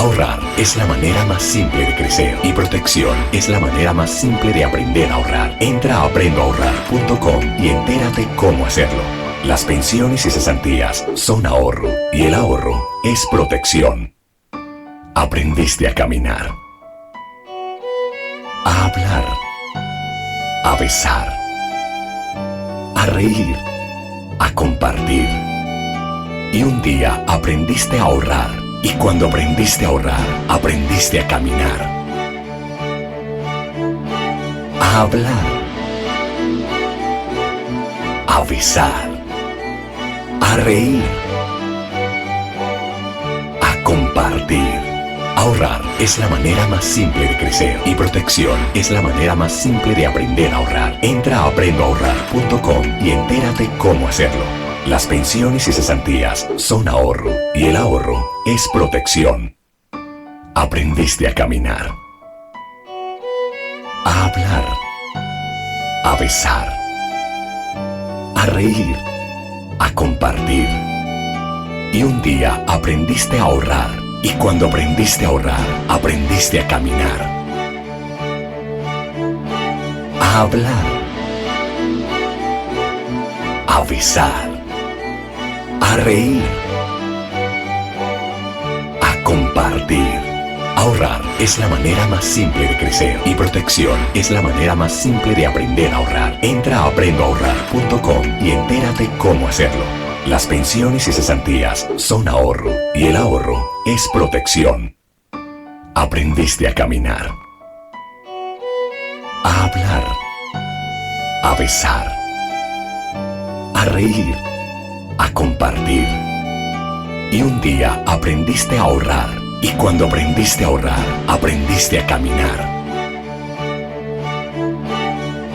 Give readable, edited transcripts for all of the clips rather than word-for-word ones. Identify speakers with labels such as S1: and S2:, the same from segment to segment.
S1: Ahorrar es la manera más simple de crecer y protección es la manera más simple de aprender a ahorrar. Entra a aprendoahorrar.com y entérate cómo hacerlo. Las pensiones y cesantías son ahorro y el ahorro es protección. Aprendiste a caminar, a hablar, a besar, a reír, a compartir. Y un día aprendiste a ahorrar. Y cuando aprendiste a ahorrar, aprendiste a caminar, a hablar, a besar, a reír, a compartir. Ahorrar es la manera más simple de crecer y protección es la manera más simple de aprender a ahorrar. Entra a aprendoahorrar.com y entérate cómo hacerlo. Las pensiones y cesantías son ahorro y el ahorro es protección. Aprendiste a caminar, a hablar, a besar, a reír, a compartir. Y un día aprendiste a ahorrar y cuando aprendiste a ahorrar, aprendiste a caminar, a hablar, a besar, a reír, a compartir. Ahorrar es la manera más simple de crecer y protección es la manera más simple de aprender a ahorrar. Entra a aprendoahorrar.com y entérate cómo hacerlo. Las pensiones y cesantías son ahorro y el ahorro es protección. Aprendiste a caminar, a hablar, a besar, a reír, a compartir. Y un día aprendiste a ahorrar y cuando aprendiste a ahorrar, aprendiste a caminar,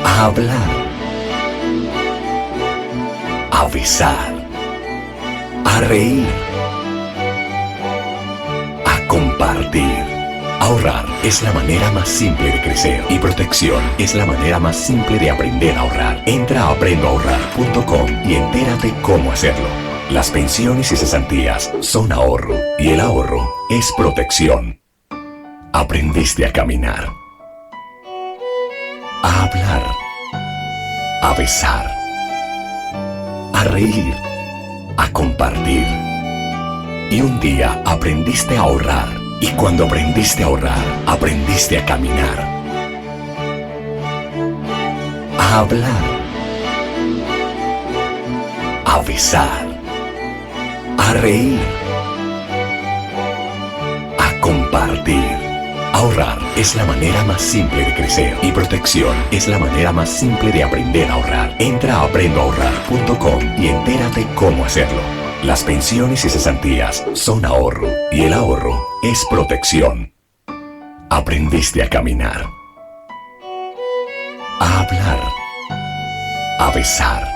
S1: a hablar, a besar, a reír, a compartir. Ahorrar es la manera más simple de crecer y protección es la manera más simple de aprender a ahorrar. Entra a aprendoahorrar.com y entérate cómo hacerlo. Las pensiones y cesantías son ahorro y el ahorro es protección. Aprendiste a caminar, a hablar, a besar, a reír, a compartir. Y un día aprendiste a ahorrar y cuando aprendiste a ahorrar, aprendiste a caminar, a hablar, a besar, a reír, a compartir. Ahorrar es la manera más simple de crecer y protección es la manera más simple de aprender a ahorrar. Entra a aprendoahorrar.com y entérate cómo hacerlo. Las pensiones y cesantías son ahorro y el ahorro es protección. Aprendiste a caminar, a hablar, a besar,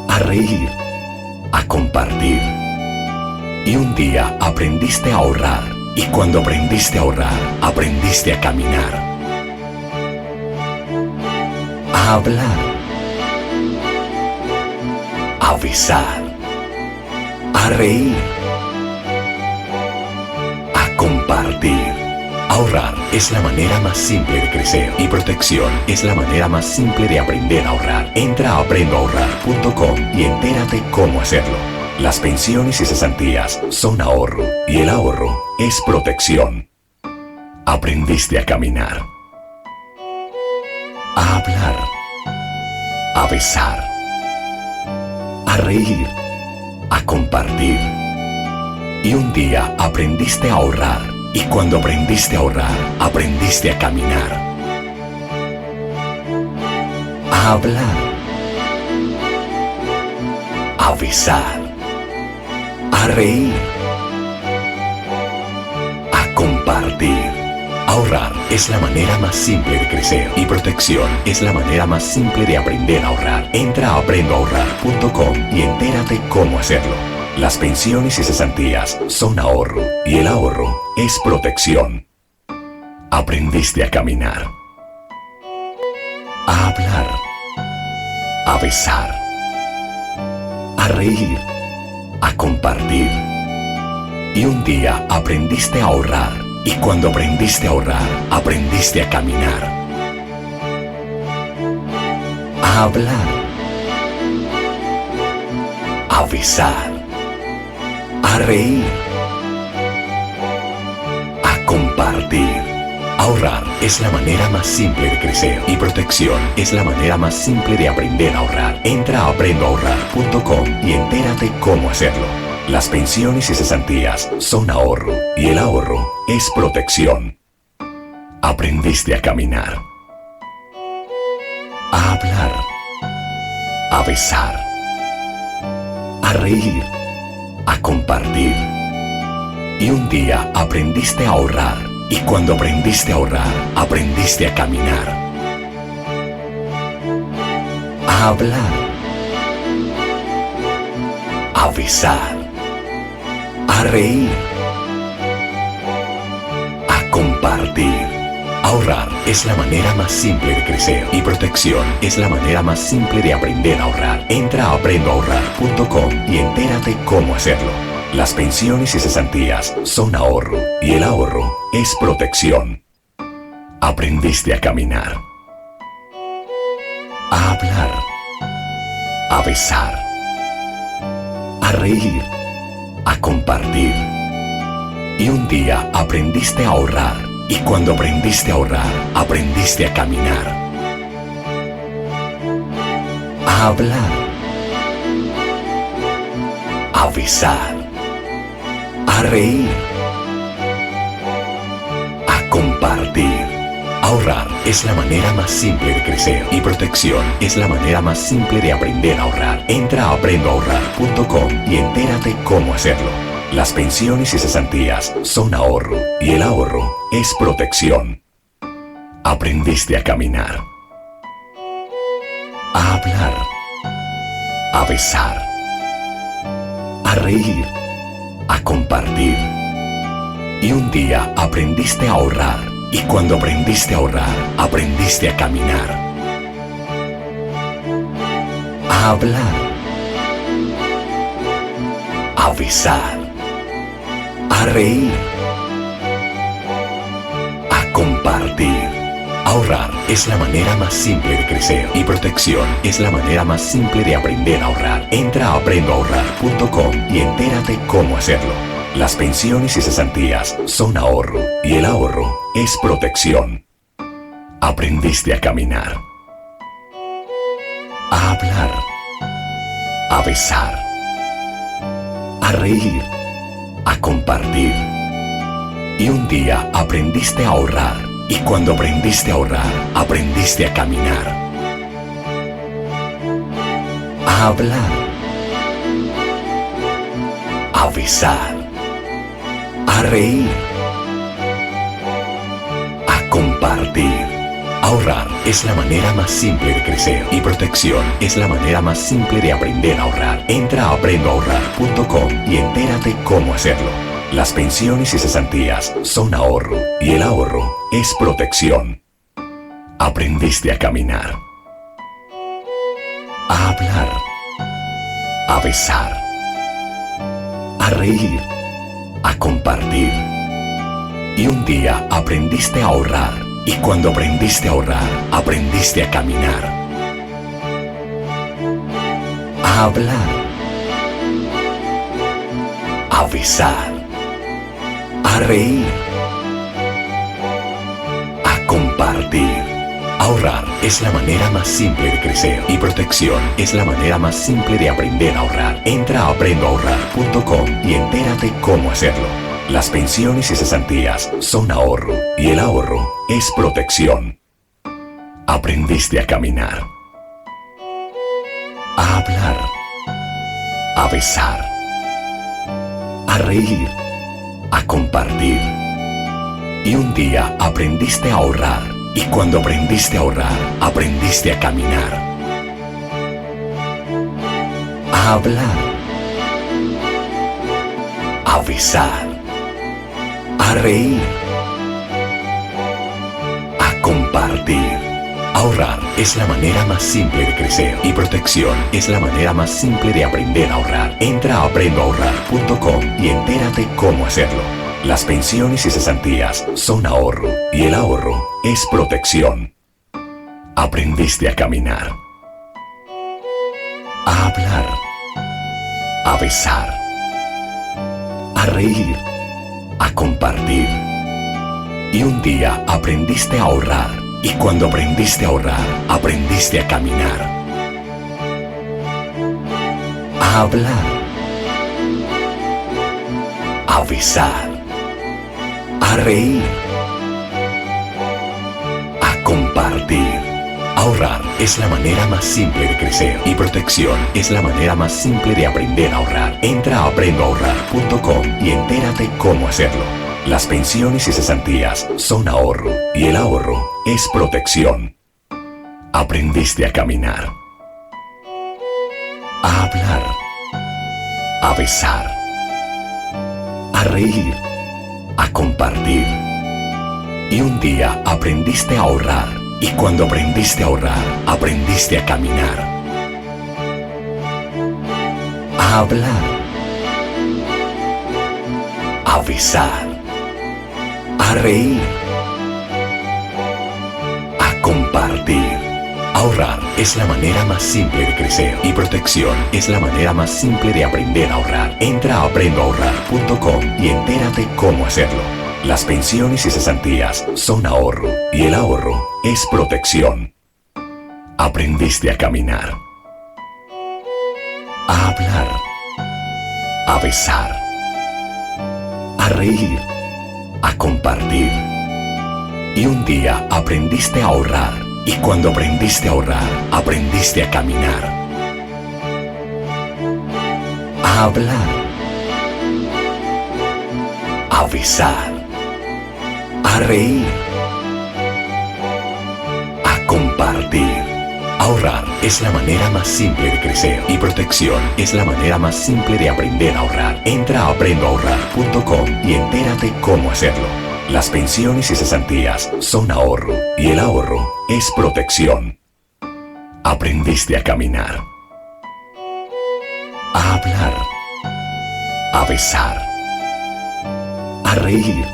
S1: a reír, a compartir. Y un día aprendiste a ahorrar y cuando aprendiste a ahorrar, aprendiste a caminar, a hablar, a besar, a reír, a compartir. Ahorrar es la manera más simple de crecer y protección es la manera más simple de aprender a ahorrar. Entra a aprendoahorrar.com y entérate cómo hacerlo. Las pensiones y cesantías son ahorro y el ahorro es protección. Aprendiste a caminar, a hablar, a besar, a reír, a compartir. Y un día aprendiste a ahorrar y cuando aprendiste a ahorrar, aprendiste a caminar, a hablar, a besar, a reír, a compartir. Ahorrar es la manera más simple de crecer y protección es la manera más simple de aprender a ahorrar. Entra a aprendoahorrar.com y entérate cómo hacerlo. Las pensiones y cesantías son ahorro y el ahorro es protección. Aprendiste a caminar, a hablar, a besar, a reír, a compartir. Y un día aprendiste a ahorrar. Y cuando aprendiste a ahorrar, aprendiste a caminar, a hablar, a besar, a reír, a compartir. Ahorrar es la manera más simple de crecer y protección es la manera más simple de aprender a ahorrar. Entra a aprendoahorrar.com y entérate cómo hacerlo. Las pensiones y cesantías son ahorro y el ahorro es protección. Aprendiste a caminar, a hablar, a besar, a reír, a compartir. Y un día aprendiste a ahorrar. Y cuando aprendiste a ahorrar, aprendiste a caminar, a hablar, a besar, a reír, a compartir. Ahorrar es la manera más simple de crecer y protección es la manera más simple de aprender a ahorrar. Entra a aprendoahorrar.com y entérate cómo hacerlo. Las pensiones y cesantías son ahorro y el ahorro es protección. Aprendiste a caminar, a hablar, a besar, a reír, a compartir. Y un día aprendiste a ahorrar. Y cuando aprendiste a ahorrar, aprendiste a caminar, a hablar, a besar, a reír, a compartir. Ahorrar es la manera más simple de crecer y protección es la manera más simple de aprender a ahorrar. Entra a aprendoahorrar.com y entérate cómo hacerlo. Las pensiones y cesantías son ahorro y el ahorro es protección. Aprendiste a caminar, a hablar, a besar, a reír, a compartir. Y un día aprendiste a ahorrar. Y cuando aprendiste a ahorrar, aprendiste a caminar, a hablar, a besar, a reír, a compartir. Ahorrar es la manera más simple de crecer y protección es la manera más simple de aprender a ahorrar. Entra a aprendoahorrar.com y entérate cómo hacerlo. Las pensiones y cesantías son ahorro y el ahorro es protección. Aprendiste a caminar, a hablar, a besar, a reír, a compartir. Y un día aprendiste a ahorrar. Y cuando aprendiste a ahorrar, aprendiste a caminar, a hablar, a besar, a reír, a compartir. Ahorrar es la manera más simple de crecer y protección es la manera más simple de aprender a ahorrar. Entra a aprendoahorrar.com y entérate cómo hacerlo. Las pensiones y cesantías son ahorro y el ahorro es protección. Aprendiste a caminar, a hablar, a besar, a reír, a compartir. Y un día aprendiste a ahorrar. Y cuando aprendiste a ahorrar, aprendiste a caminar, a hablar, a besar, a reír, a compartir. Ahorrar es la manera más simple de crecer y protección es la manera más simple de aprender a ahorrar. Entra a aprendoahorrar.com y entérate cómo hacerlo. Las pensiones y cesantías son ahorro y el ahorro es protección. Aprendiste a caminar, a hablar, a besar, a reír, a compartir. Y un día aprendiste a ahorrar. Y cuando aprendiste a ahorrar, aprendiste a caminar, a hablar, a besar, a reír, a compartir. Ahorrar es la manera más simple de crecer y protección es la manera más simple de aprender a ahorrar. Entra a aprendoahorrar.com y entérate cómo hacerlo. Las pensiones y cesantías son ahorro y el ahorro es protección. Aprendiste a caminar, a hablar, a besar, a reír, a compartir. Y un día aprendiste a ahorrar. Y cuando aprendiste a ahorrar, aprendiste a caminar, a hablar, a besar, a reír, a compartir. Ahorrar es la manera más simple de crecer y protección es la manera más simple de aprender a ahorrar. Entra a aprendoahorrar.com y entérate cómo hacerlo. Las pensiones y cesantías son ahorro y el ahorro es protección. Aprendiste a caminar, a hablar, a besar, a reír, a compartir. Y un día aprendiste a ahorrar y cuando aprendiste a ahorrar, aprendiste a caminar, a hablar, a besar, a reír, a compartir. Ahorrar es la manera más simple de crecer y protección es la manera más simple de aprender a ahorrar. Entra a aprendoahorrar.com y entérate cómo hacerlo. Las pensiones y cesantías son ahorro y el ahorro es protección. Aprendiste a caminar, a hablar, a besar, a reír, a compartir. Y un día aprendiste a ahorrar y cuando aprendiste a ahorrar, aprendiste a caminar, a hablar, a besar, a reír, a compartir. Ahorrar es la manera más simple de crecer y protección es la manera más simple de aprender a ahorrar. Entra a aprendoahorrar.com y entérate cómo hacerlo. Las pensiones y cesantías son ahorro y el ahorro es protección. Aprendiste a caminar, a hablar, a besar, a reír,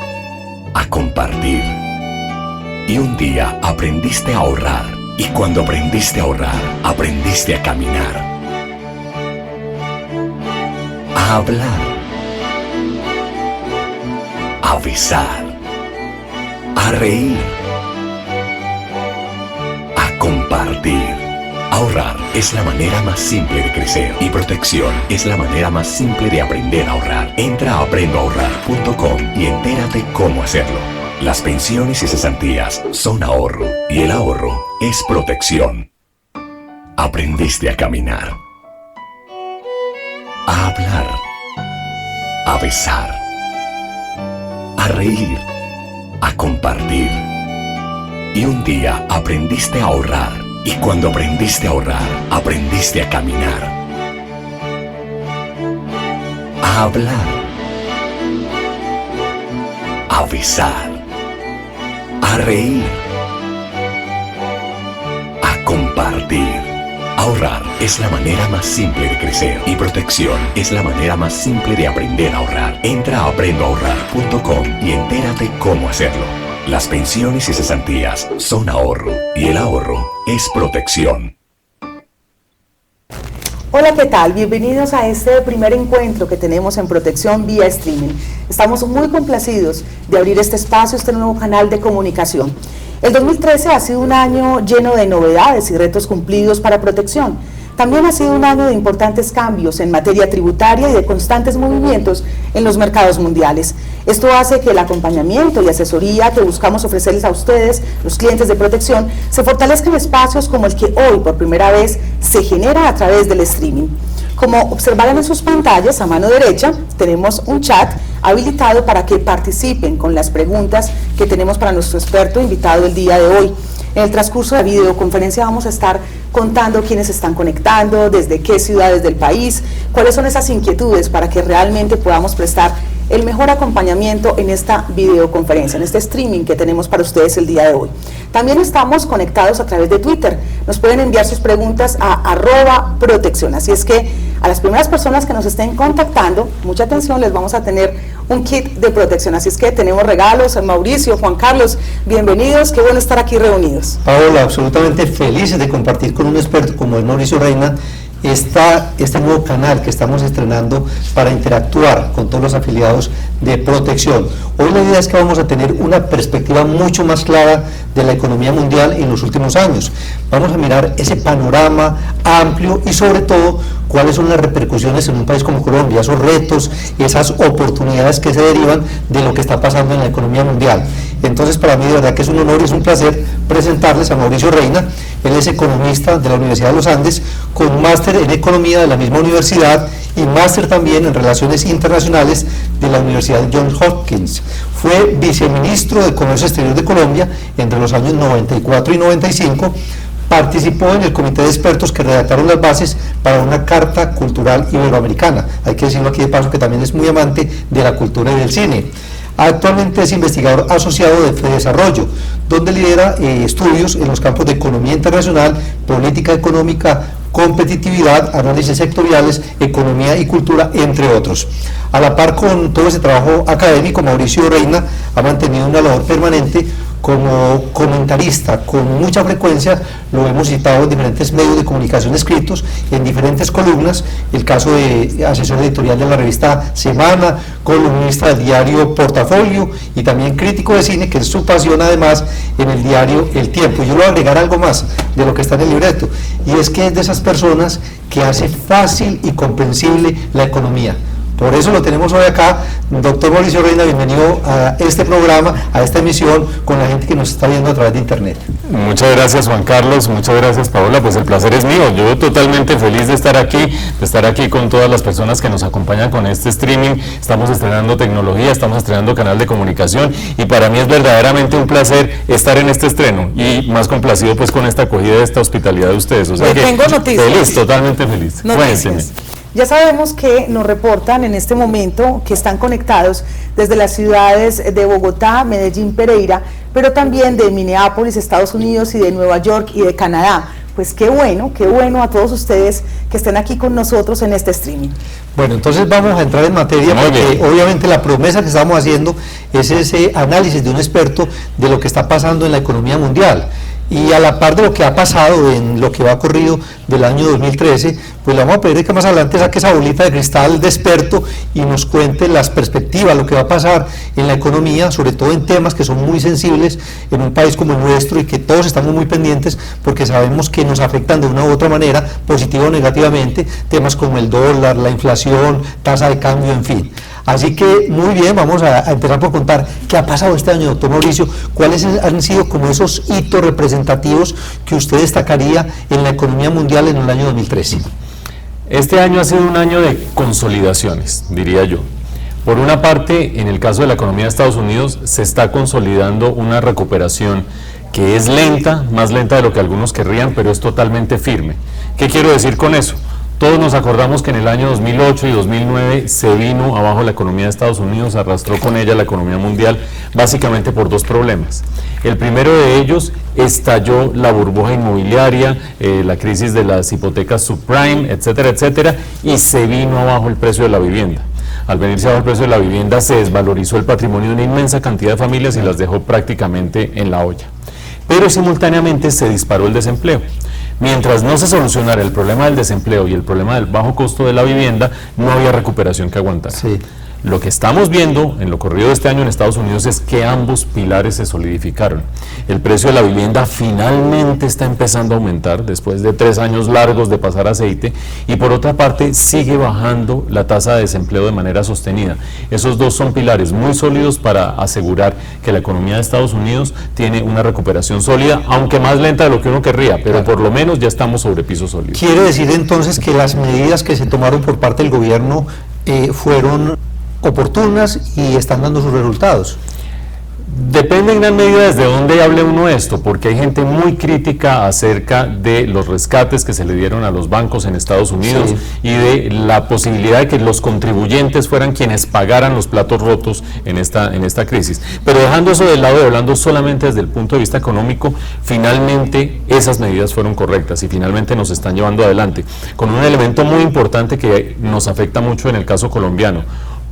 S1: a compartir. Y un día aprendiste a ahorrar y cuando aprendiste a ahorrar, aprendiste a caminar, a hablar, a besar, a reír, a compartir. Ahorrar es la manera más simple de crecer y protección es la manera más simple de aprender a ahorrar. Entra a aprendoahorrar.com y entérate cómo hacerlo. Las pensiones y cesantías son ahorro y el ahorro es protección. Aprendiste a caminar, a hablar, a besar, a reír, a compartir. Y un día aprendiste a ahorrar y cuando aprendiste a ahorrar, aprendiste a caminar, a hablar, a besar, a reír, a compartir. Ahorrar es la manera más simple de crecer y protección es la manera más simple de aprender a ahorrar. Entra a aprendoahorrar.com y entérate cómo hacerlo. Las pensiones y cesantías son ahorro y el ahorro es protección.
S2: Hola, ¿qué tal? Bienvenidos a este primer encuentro que tenemos en Protección vía streaming. Estamos muy complacidos de abrir este espacio, este nuevo canal de comunicación. El 2013 ha sido un año lleno de novedades y retos cumplidos para protección. También ha sido un año de importantes cambios en materia tributaria y de constantes movimientos en los mercados mundiales. Esto hace que el acompañamiento y asesoría que buscamos ofrecerles a ustedes, los clientes de protección, se fortalezcan espacios como el que hoy por primera vez se genera a través del streaming. Como observarán en sus pantallas, a mano derecha, tenemos un chat habilitado para que participen con las preguntas que tenemos para nuestro experto invitado el día de hoy. En el transcurso de la videoconferencia vamos a estar contando quiénes están conectando, desde qué ciudades del país, cuáles son esas inquietudes para que realmente podamos prestar el mejor acompañamiento en esta videoconferencia, en este streaming que tenemos para ustedes el día de hoy. También estamos conectados a través de Twitter. Nos pueden enviar sus preguntas a @protección. Así es que a las primeras personas que nos estén contactando, mucha atención, les vamos a tener un kit de protección. Así es que tenemos regalos. Mauricio, Juan Carlos, bienvenidos. Qué bueno estar aquí reunidos.
S3: Paola, absolutamente felices de compartir con un experto como es Mauricio Reina este nuevo canal que estamos estrenando para interactuar con todos los afiliados de Protección. Hoy la idea es que vamos a tener una perspectiva mucho más clara de la economía mundial en los últimos años. Vamos a mirar ese panorama amplio y sobre todo cuáles son las repercusiones en un país como Colombia, esos retos, esas oportunidades que se derivan de lo que está pasando en la economía mundial. Entonces, para mí de verdad que es un honor y es un placer presentarles a Mauricio Reina. Él es economista de la Universidad de los Andes, con máster en economía de la misma universidad y máster también en relaciones internacionales de la Universidad de Johns Hopkins. Fue viceministro de Comercio Exterior de Colombia entre los años 94 y 95. Participó en el comité de expertos que redactaron las bases para una carta cultural iberoamericana. Hay que decirlo aquí de paso que también es muy amante de la cultura y del cine. Actualmente es investigador asociado de FEDesarrollo, donde lidera estudios en los campos de economía internacional, política económica, competitividad, análisis sectoriales, economía y cultura, entre otros. A la par con todo ese trabajo académico, Mauricio Reina ha mantenido una labor permanente como comentarista. Con mucha frecuencia lo hemos citado en diferentes medios de comunicación escritos, en diferentes columnas, el caso de asesor editorial de la revista Semana, columnista del diario Portafolio y también crítico de cine, que es su pasión además, en el diario El Tiempo. Y yo le voy a agregar algo más de lo que está en el libreto, y es que es de esas personas que hace fácil y comprensible la economía. Por eso lo tenemos hoy acá. Doctor Mauricio Reina, bienvenido a este programa, a esta emisión, con la gente que nos está viendo a través de internet.
S4: Muchas gracias, Juan Carlos, muchas gracias, Paola. Pues el placer es mío. Yo totalmente feliz de estar aquí con todas las personas que nos acompañan con este streaming. Estamos estrenando tecnología, estamos estrenando canal de comunicación, y para mí es verdaderamente un placer estar en este estreno, y más complacido pues con esta acogida, de esta hospitalidad de ustedes. O sea,
S2: tengo noticias.
S4: Feliz, totalmente feliz. Cuénteme.
S2: Ya sabemos que nos reportan en este momento que están conectados desde las ciudades de Bogotá, Medellín, Pereira, pero también de Minneapolis, Estados Unidos, y de Nueva York y de Canadá. Pues qué bueno a todos ustedes que estén aquí con nosotros en este streaming.
S3: Bueno, entonces vamos a entrar en materia, porque obviamente la promesa que estamos haciendo es ese análisis de un experto de lo que está pasando en la economía mundial. Y a la par de lo que ha pasado en lo que va ocurrido del año 2013, pues le vamos a pedir que más adelante saque esa bolita de cristal de experto y nos cuente las perspectivas, lo que va a pasar en la economía, sobre todo en temas que son muy sensibles en un país como el nuestro, y que todos estamos muy pendientes porque sabemos que nos afectan de una u otra manera, positiva o negativamente, temas como el dólar, la inflación, tasa de cambio, en fin. Así que muy bien, vamos a empezar por contar qué ha pasado este año, doctor Mauricio. ¿Cuáles han sido como esos hitos representativos que usted destacaría en la economía mundial en el año 2013?
S4: Este año ha sido un año de consolidaciones, diría yo. Por una parte, en el caso de la economía de Estados Unidos, se está consolidando una recuperación que es lenta, más lenta de lo que algunos querrían, pero es totalmente firme. ¿Qué quiero decir con eso? Todos nos acordamos que en el año 2008 y 2009 se vino abajo la economía de Estados Unidos, arrastró con ella la economía mundial, básicamente por dos problemas. El primero de ellos, estalló la burbuja inmobiliaria, la crisis de las hipotecas subprime, etcétera, etcétera, y se vino abajo el precio de la vivienda. Al venirse abajo el precio de la vivienda, se desvalorizó el patrimonio de una inmensa cantidad de familias y las dejó prácticamente en la olla. Pero simultáneamente se disparó el desempleo. Mientras no se solucionara el problema del desempleo y el problema del bajo costo de la vivienda, no había recuperación que aguantar.
S3: Sí.
S4: Lo que estamos viendo en lo corrido de este año en Estados Unidos es que ambos pilares se solidificaron. El precio de la vivienda finalmente está empezando a aumentar después de 3 años largos de pasar aceite, y por otra parte sigue bajando la tasa de desempleo de manera sostenida. Esos dos son pilares muy sólidos para asegurar que la economía de Estados Unidos tiene una recuperación sólida, aunque más lenta de lo que uno querría, pero por lo menos ya estamos sobre piso sólido.
S3: ¿Quiere decir entonces que las medidas que se tomaron por parte del gobierno fueron oportunas y están dando sus resultados?
S4: Depende en gran medida desde dónde hable uno esto, porque hay gente muy crítica acerca de los rescates que se le dieron a los bancos en Estados Unidos y de la posibilidad de que los contribuyentes fueran quienes pagaran los platos rotos en esta crisis. Pero dejando eso de lado y hablando solamente desde el punto de vista económico, finalmente esas medidas fueron correctas y finalmente nos están llevando adelante, con un elemento muy importante que nos afecta mucho en el caso colombiano.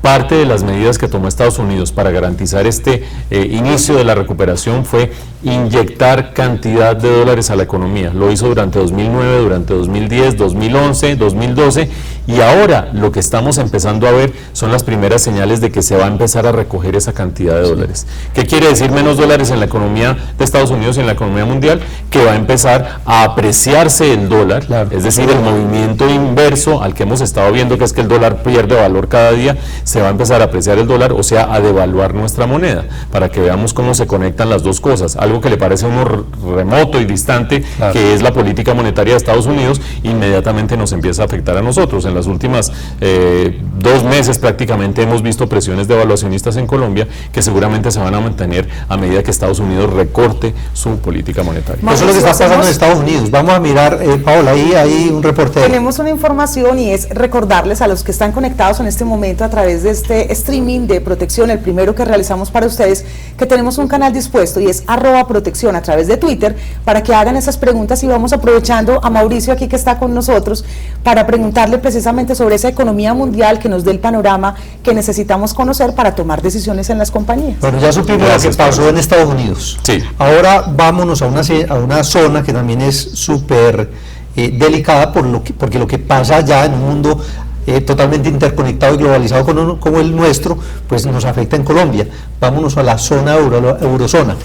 S4: Parte de las medidas que tomó Estados Unidos para garantizar este inicio de la recuperación fue inyectar cantidad de dólares a la economía. Lo hizo durante 2009, durante 2010, 2011, 2012 y ahora lo que estamos empezando a ver son las primeras señales de que se va a empezar a recoger esa cantidad de dólares. ¿Qué quiere decir menos dólares en la economía de Estados Unidos y en la economía mundial? Que va a empezar a apreciarse el dólar, es decir, el movimiento inverso al que hemos estado viendo, que es que el dólar pierde valor cada día, se va a empezar a apreciar el dólar, o sea, a devaluar nuestra moneda, para que veamos cómo se conectan las dos cosas. Algo que le parece a uno remoto y distante, que es la política monetaria de Estados Unidos, inmediatamente nos empieza a afectar a nosotros. En las últimas 2 meses prácticamente hemos visto presiones devaluacionistas en Colombia que seguramente se van a mantener a medida que Estados Unidos recorte su política monetaria.
S3: Eso es lo que está pasando en Estados Unidos. Vamos a mirar, Paola, ahí hay un reportero.
S2: Tenemos una información y es recordarles a los que están conectados en este momento a través de este streaming de protección, el primero que realizamos para ustedes, que tenemos un canal dispuesto y es @protección a través de Twitter, para que hagan esas preguntas, y vamos aprovechando a Mauricio aquí que está con nosotros para preguntarle precisamente sobre esa economía mundial, que nos dé el panorama que necesitamos conocer para tomar decisiones en las compañías.
S3: Bueno, ya supimos lo que pasó en Estados Unidos.
S4: Sí.
S3: Ahora vámonos a una zona que también es súper delicada porque lo que pasa allá en un mundo totalmente interconectado y globalizado como el nuestro, pues nos afecta en Colombia. Vámonos a la zona eurozona.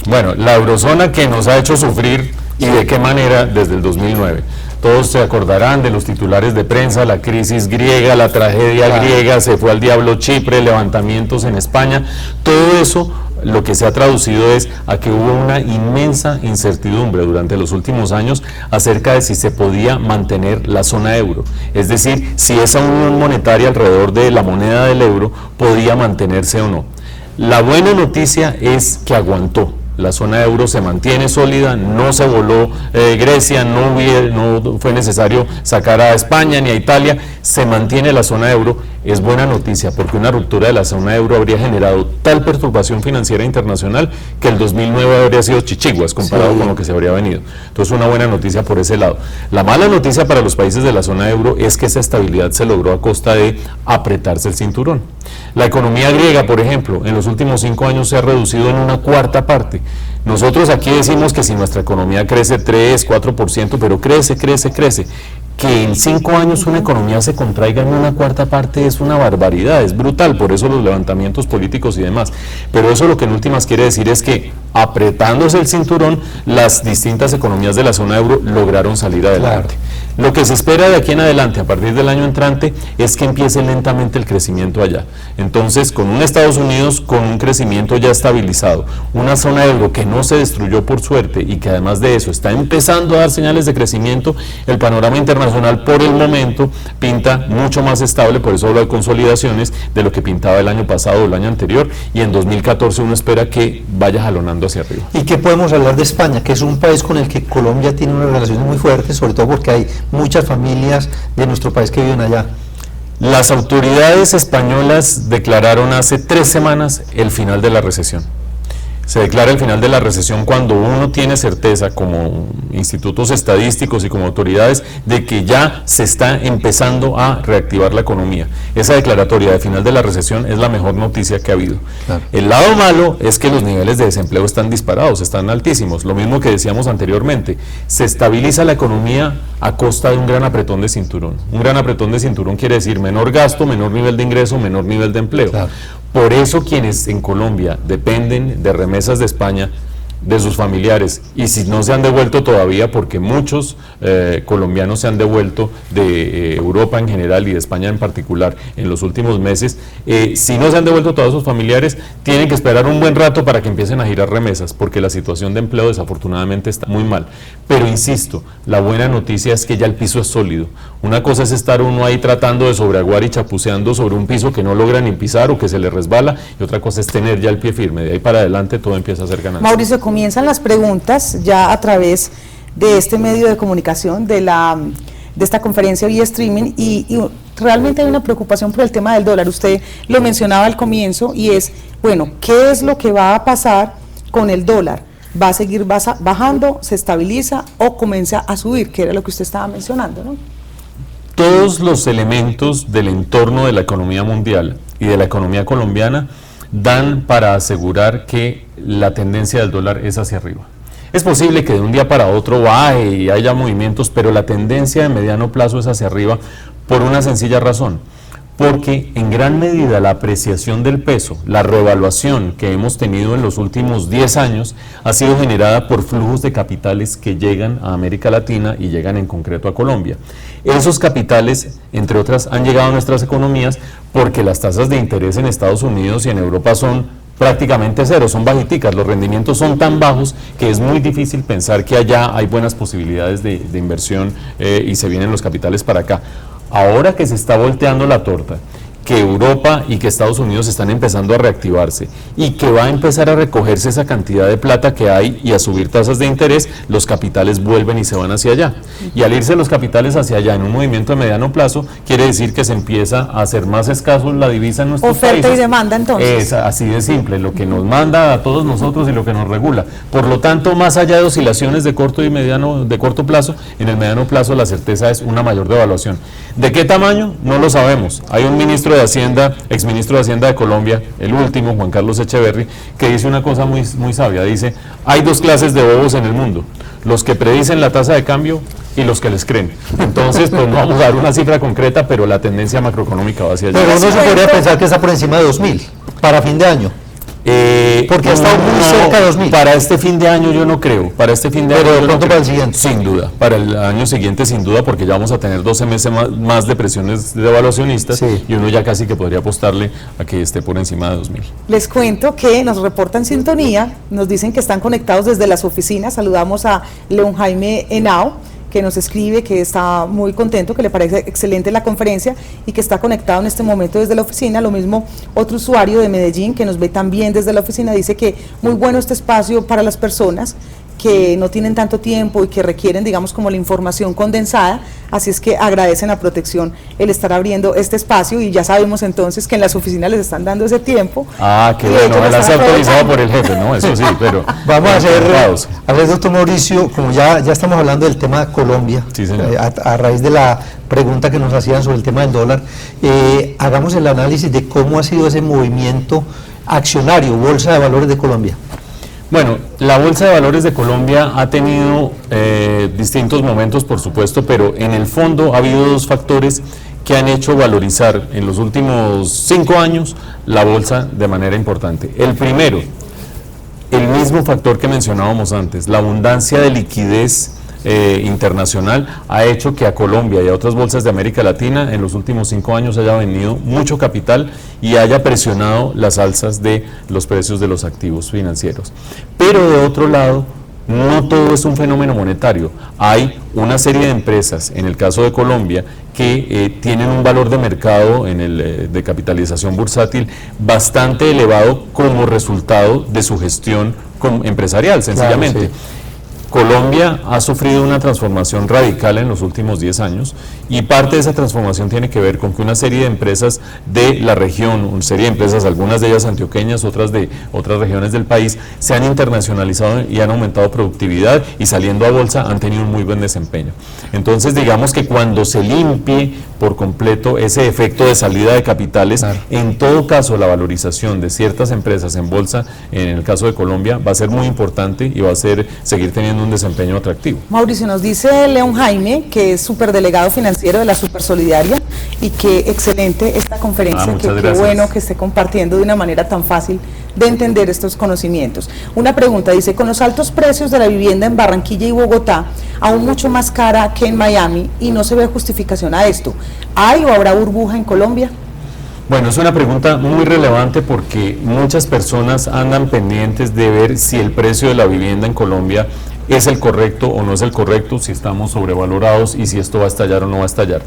S4: Bueno, la eurozona que nos ha hecho sufrir, y de qué manera, desde el 2009. Todos se acordarán de los titulares de prensa, la crisis griega, la tragedia griega, se fue al diablo Chipre, levantamientos en España, todo eso. Lo que se ha traducido es a que hubo una inmensa incertidumbre durante los últimos años acerca de si se podía mantener la zona euro, es decir, si esa unión monetaria alrededor de la moneda del euro podía mantenerse o no. La buena noticia es que aguantó. La zona euro se mantiene sólida, no se voló Grecia, no fue necesario sacar a España ni a Italia, se mantiene la zona euro. Es buena noticia porque una ruptura de la zona euro habría generado tal perturbación financiera internacional que el 2009 habría sido chichiguas comparado con lo que se habría venido. Entonces, una buena noticia por ese lado. La mala noticia para los países de la zona euro es que esa estabilidad se logró a costa de apretarse el cinturón. La economía griega, por ejemplo, en los últimos 5 años se ha reducido en una cuarta parte. Nosotros aquí decimos que si nuestra economía crece 3, 4%, pero crece. Que en 5 años una economía se contraiga en una cuarta parte es una barbaridad, es brutal, por eso los levantamientos políticos y demás. Pero eso lo que en últimas quiere decir es que apretándose el cinturón, las distintas economías de la zona euro lograron salir adelante. Lo que se espera de aquí en adelante, a partir del año entrante, es que empiece lentamente el crecimiento allá. Entonces, con un Estados Unidos con un crecimiento ya estabilizado, una zona euro que no se destruyó por suerte y que además de eso está empezando a dar señales de crecimiento, el panorama internacional por el momento pinta mucho más estable, por eso hablo de consolidaciones, de lo que pintaba el año pasado o el año anterior, y en 2014 uno espera que vaya jalonando hacia arriba.
S3: ¿Y qué podemos hablar de España, que es un país con el que Colombia tiene una relación muy fuerte, sobre todo porque hay muchas familias de nuestro país que viven allá?
S4: Las autoridades españolas declararon hace 3 semanas el final de la recesión. Se declara el final de la recesión cuando uno tiene certeza, como institutos estadísticos y como autoridades, de que ya se está empezando a reactivar la economía. Esa declaratoria de final de la recesión es la mejor noticia que ha habido. Claro. El lado malo es que los niveles de desempleo están disparados, están altísimos. Lo mismo que decíamos anteriormente, se estabiliza la economía a costa de un gran apretón de cinturón. Un gran apretón de cinturón quiere decir menor gasto, menor nivel de ingreso, menor nivel de empleo. Claro. Por eso quienes en Colombia dependen de remesas de España de sus familiares, y si no se han devuelto todavía, porque muchos colombianos se han devuelto de Europa en general y de España en particular en los últimos meses, si no se han devuelto todos sus familiares, tienen que esperar un buen rato para que empiecen a girar remesas, porque la situación de empleo desafortunadamente está muy mal. Pero insisto, la buena noticia es que ya el piso es sólido. Una cosa es estar uno ahí tratando de sobreaguar y chapuceando sobre un piso que no logra ni pisar o que se le resbala, y otra cosa es tener ya el pie firme. De ahí para adelante todo empieza a ser ganancia.
S2: Mauricio, comienzan las preguntas ya a través de este medio de comunicación, de esta conferencia vía streaming, y realmente hay una preocupación por el tema del dólar. Usted lo mencionaba al comienzo, y es, bueno, ¿qué es lo que va a pasar con el dólar? ¿Va a seguir bajando, se estabiliza o comienza a subir? Que era lo que usted estaba mencionando, ¿no?
S4: Todos los elementos del entorno de la economía mundial y de la economía colombiana dan para asegurar que la tendencia del dólar es hacia arriba. Es posible que de un día para otro baje y haya movimientos, pero la tendencia de mediano plazo es hacia arriba por una sencilla razón, porque en gran medida la apreciación del peso, la revaluación que hemos tenido en los últimos 10 años ha sido generada por flujos de capitales que llegan a América Latina y llegan en concreto a Colombia. Esos capitales, entre otras, han llegado a nuestras economías porque las tasas de interés en Estados Unidos y en Europa son prácticamente cero, son bajiticas, los rendimientos son tan bajos que es muy difícil pensar que allá hay buenas posibilidades de inversión y se vienen los capitales para acá. Ahora que se está volteando la torta, que Europa y que Estados Unidos están empezando a reactivarse y que va a empezar a recogerse esa cantidad de plata que hay y a subir tasas de interés, los capitales vuelven y se van hacia allá. Y al irse los capitales hacia allá en un movimiento de mediano plazo, quiere decir que se empieza a hacer más escaso la divisa en nuestros países.
S2: Oferta y demanda, entonces.
S4: Es así de simple, lo que nos manda a todos nosotros y lo que nos regula. Por lo tanto, más allá de oscilaciones de corto plazo, en el mediano plazo la certeza es una mayor devaluación. ¿De qué tamaño? No lo sabemos. Hay un ministro de Hacienda, exministro de Hacienda de Colombia, el último, Juan Carlos Echeverry, que dice una cosa muy sabia. Dice, hay dos clases de bobos en el mundo: los que predicen la tasa de cambio y los que les creen. Entonces, pues no vamos a dar una cifra concreta, pero la tendencia macroeconómica va hacia allá.
S3: Pero uno se podría pensar que está por encima de 2.000 para fin de año. Porque ha estado muy cerca de 2.000.
S4: Para este fin de año yo no creo. Para este fin de año.
S3: Pero de pronto para el siguiente.
S4: Sin duda. Para el año siguiente, sin duda, porque ya vamos a tener 12 meses más de presiones devaluacionistas,
S3: sí,
S4: y uno ya casi que podría apostarle a que esté por encima de 2.000.
S2: Les cuento que nos reportan sintonía, nos dicen que están conectados desde las oficinas. Saludamos a León Jaime Henao, que nos escribe que está muy contento, que le parece excelente la conferencia y que está conectado en este momento desde la oficina. Lo mismo otro usuario de Medellín que nos ve también desde la oficina, dice que muy bueno este espacio para las personas que no tienen tanto tiempo y que requieren, digamos, como la información condensada, así es que agradecen a Protección el estar abriendo este espacio, y ya sabemos entonces que en las oficinas les están dando ese tiempo.
S4: Ah, qué bueno, él ha autorizado por el jefe, ¿no? Eso sí, pero...
S3: Vamos a ver, doctor Mauricio, como ya estamos hablando del tema de Colombia,
S4: sí, señor,
S3: a raíz de la pregunta que nos hacían sobre el tema del dólar, hagamos el análisis de cómo ha sido ese movimiento accionario, Bolsa de Valores de Colombia.
S4: Bueno, la Bolsa de Valores de Colombia ha tenido distintos momentos, por supuesto, pero en el fondo ha habido dos factores que han hecho valorizar en los últimos 5 años la bolsa de manera importante. El primero, el mismo factor que mencionábamos antes, la abundancia de liquidez internacional ha hecho que a Colombia y a otras bolsas de América Latina en los últimos 5 años haya venido mucho capital y haya presionado las alzas de los precios de los activos financieros. Pero de otro lado, no todo es un fenómeno monetario. Hay una serie de empresas, en el caso de Colombia, que tienen un valor de mercado de capitalización bursátil bastante elevado como resultado de su gestión empresarial, sencillamente. Claro, sí. Colombia ha sufrido una transformación radical en los últimos 10 años, y parte de esa transformación tiene que ver con que una serie de empresas de la región, una serie de empresas, algunas de ellas antioqueñas, otras de otras regiones del país, se han internacionalizado y han aumentado productividad, y saliendo a bolsa han tenido un muy buen desempeño. Entonces, digamos que cuando se limpie por completo ese efecto de salida de capitales, claro, en todo caso la valorización de ciertas empresas en bolsa, en el caso de Colombia, va a ser muy importante y va a seguir teniendo un desempeño atractivo.
S2: Mauricio, nos dice León Jaime, que es superdelegado financiero de la Supersolidaria, y que excelente esta conferencia, que qué bueno que esté compartiendo de una manera tan fácil de entender estos conocimientos. Una pregunta, dice, con los altos precios de la vivienda en Barranquilla y Bogotá, aún mucho más cara que en Miami, y no se ve justificación a esto, ¿hay o habrá burbuja en Colombia?
S4: Bueno, es una pregunta muy relevante porque muchas personas andan pendientes de ver si el precio de la vivienda en Colombia es el correcto o no es el correcto, si estamos sobrevalorados y si esto va a estallar o no va a estallar.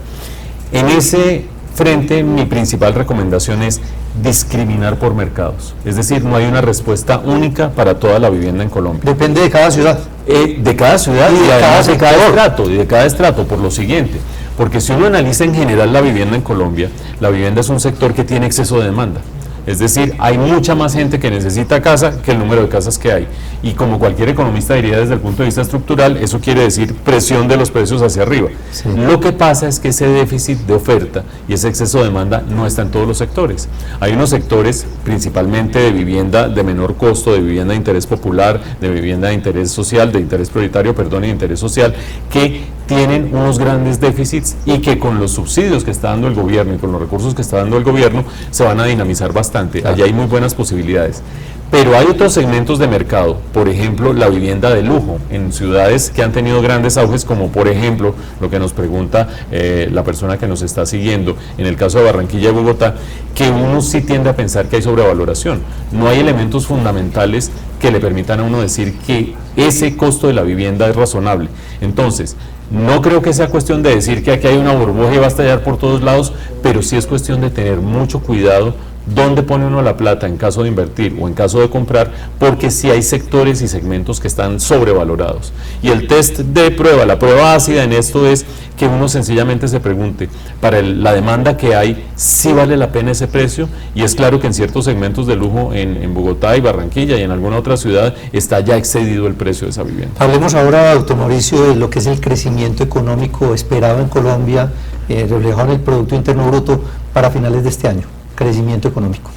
S4: En ese frente, mi principal recomendación es discriminar por mercados. Es decir, no hay una respuesta única para toda la vivienda en Colombia.
S3: Depende de cada ciudad.
S4: De cada ciudad y además de cada estrato, por lo siguiente. Porque si uno analiza en general la vivienda en Colombia, la vivienda es un sector que tiene exceso de demanda. Es decir, hay mucha más gente que necesita casa que el número de casas que hay. Y como cualquier economista diría desde el punto de vista estructural, eso quiere decir presión de los precios hacia arriba. Sí. Lo que pasa es que ese déficit de oferta y ese exceso de demanda no está en todos los sectores. Hay unos sectores, principalmente de vivienda de menor costo, de vivienda de interés popular, de vivienda de interés social, de interés prioritario, perdón, y de interés social, que tienen unos grandes déficits y que con los subsidios que está dando el gobierno y con los recursos que está dando el gobierno se van a dinamizar bastante. Allá hay muy buenas posibilidades. Pero hay otros segmentos de mercado, por ejemplo, la vivienda de lujo en ciudades que han tenido grandes auges, como por ejemplo, lo que nos pregunta la persona que nos está siguiendo, en el caso de Barranquilla y Bogotá, que uno sí tiende a pensar que hay sobrevaloración. No hay elementos fundamentales que le permitan a uno decir que ese costo de la vivienda es razonable. Entonces, no creo que sea cuestión de decir que aquí hay una burbuja y va a estallar por todos lados, pero sí es cuestión de tener mucho cuidado dónde pone uno la plata en caso de invertir o en caso de comprar, porque sí hay sectores y segmentos que están sobrevalorados. Y el test de prueba, la prueba ácida en esto es que uno sencillamente se pregunte, para la demanda que hay, ¿sí vale la pena ese precio? Y es claro que en ciertos segmentos de lujo en Bogotá y Barranquilla y en alguna otra ciudad está ya excedido el precio de esa vivienda.
S3: Hablemos ahora, doctor Mauricio, de lo que es el crecimiento económico esperado en Colombia, reflejado en el Producto Interno Bruto para finales de este año. Crecimiento económico.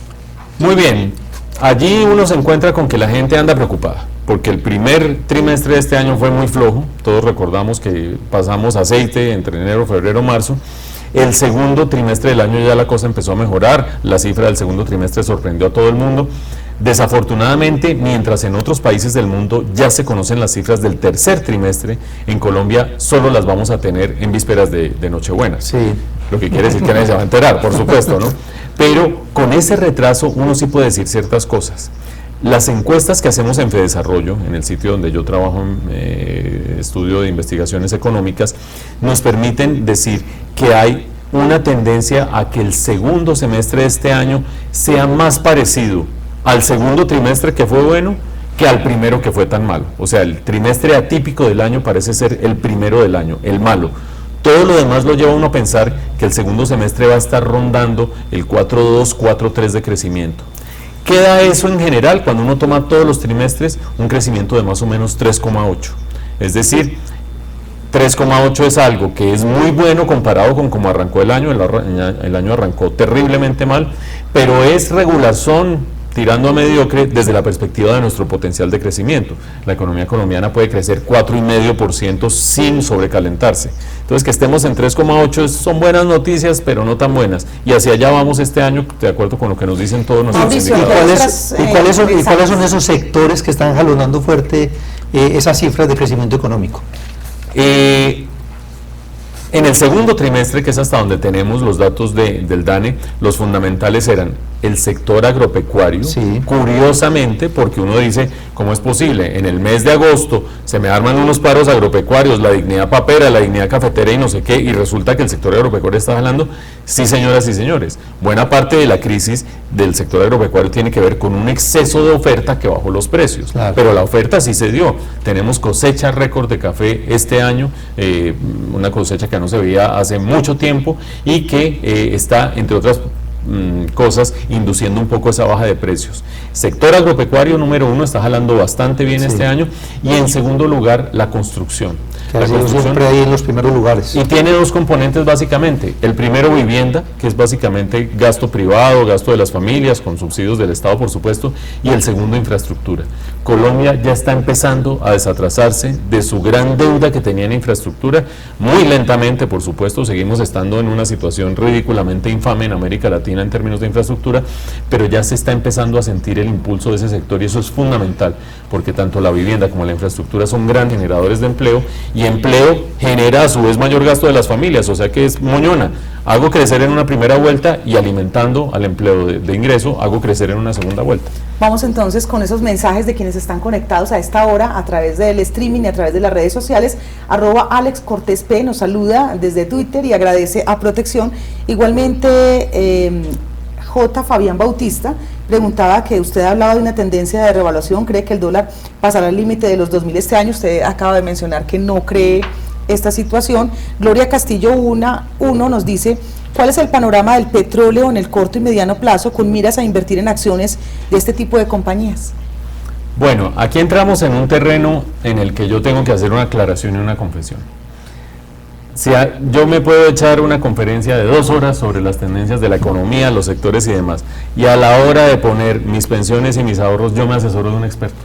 S4: Muy bien, allí uno se encuentra con que la gente anda preocupada, porque el primer trimestre de este año fue muy flojo, todos recordamos que pasamos aceite entre enero, febrero, marzo. El segundo trimestre del año ya la cosa empezó a mejorar, la cifra del segundo trimestre sorprendió a todo el mundo. Desafortunadamente, mientras en otros países del mundo ya se conocen las cifras del tercer trimestre, en Colombia solo las vamos a tener en vísperas de Nochebuena. Sí. Lo que quiere decir que nadie se va a enterar, por supuesto, ¿no? Pero con ese retraso uno sí puede decir ciertas cosas. Las encuestas que hacemos en Fedesarrollo, en el sitio donde yo trabajo en estudio de investigaciones económicas, nos permiten decir que hay una tendencia a que el segundo semestre de este año sea más parecido al segundo trimestre que fue bueno que al primero que fue tan malo. O sea, el trimestre atípico del año parece ser el primero del año, el malo. Todo lo demás lo lleva a uno a pensar que el segundo semestre va a estar rondando el 4.2, 4.3 de crecimiento. Queda eso en general, cuando uno toma todos los trimestres, un crecimiento de más o menos 3.8. Es decir, 3.8 es algo que es muy bueno comparado con cómo arrancó el año. El año arrancó terriblemente mal, pero es regulazón tirando a mediocre desde la perspectiva de nuestro potencial de crecimiento. La economía colombiana puede crecer 4,5% sin sobrecalentarse. Entonces, que estemos en 3,8 son buenas noticias, pero no tan buenas. Y hacia allá vamos este año, de acuerdo con lo que nos dicen todos nuestros indicadores.
S3: ¿Y cuáles son esos sectores que están jalonando fuerte esas cifras de crecimiento económico?
S4: En el segundo trimestre, que es hasta donde tenemos los datos del DANE, los fundamentales eran el sector agropecuario, sí. Curiosamente, porque uno dice, ¿cómo es posible? En el mes de agosto se me arman unos paros agropecuarios, la dignidad papera, la dignidad cafetera y no sé qué, y resulta que el sector agropecuario está jalando. Sí, señoras y señores, buena parte de la crisis del sector agropecuario tiene que ver con un exceso de oferta que bajó los precios, claro. Pero la oferta sí se dio. Tenemos cosecha récord de café este año, una cosecha que no se veía hace mucho tiempo y que está, entre otras cosas, induciendo un poco esa baja de precios. Sector agropecuario número 1 está jalando bastante bien, sí. Este año, y en segundo lugar la construcción.
S3: Que
S4: La
S3: ha sido
S4: construcción
S3: siempre ahí en los primeros lugares.
S4: y tiene dos componentes básicamente. El primero, vivienda, que es básicamente gasto privado, gasto de las familias, con subsidios del Estado, por supuesto, y el segundo, infraestructura. Colombia ya está empezando a desatrasarse de su gran deuda que tenía en infraestructura, muy lentamente, por supuesto, seguimos estando en una situación ridículamente infame en América Latina en términos de infraestructura, pero ya se está empezando a sentir el impulso de ese sector y eso es fundamental, porque tanto la vivienda como la infraestructura son grandes generadores de empleo y empleo genera a su vez mayor gasto de las familias, o sea que es moñona. Hago crecer en una primera vuelta y alimentando al empleo de ingreso, hago crecer en una segunda vuelta.
S2: Vamos entonces con esos mensajes de quienes están conectados a esta hora a través del streaming y a través de las redes sociales. @AlexCortésP nos saluda desde Twitter y agradece a Protección. Igualmente, J. Fabián Bautista preguntaba que usted hablaba de una tendencia de revaluación, cree que el dólar pasará el límite de los 2.000 este año, usted acaba de mencionar que no cree esta situación. Gloria Castillo 1 nos dice, ¿cuál es el panorama del petróleo en el corto y mediano plazo con miras a invertir en acciones de este tipo de compañías?
S4: Bueno, aquí entramos en un terreno en el que yo tengo que hacer una aclaración y una confesión. Yo me puedo echar una conferencia de 2 horas sobre las tendencias de la economía, los sectores y demás, y a la hora de poner mis pensiones y mis ahorros, yo me asesoro de un experto.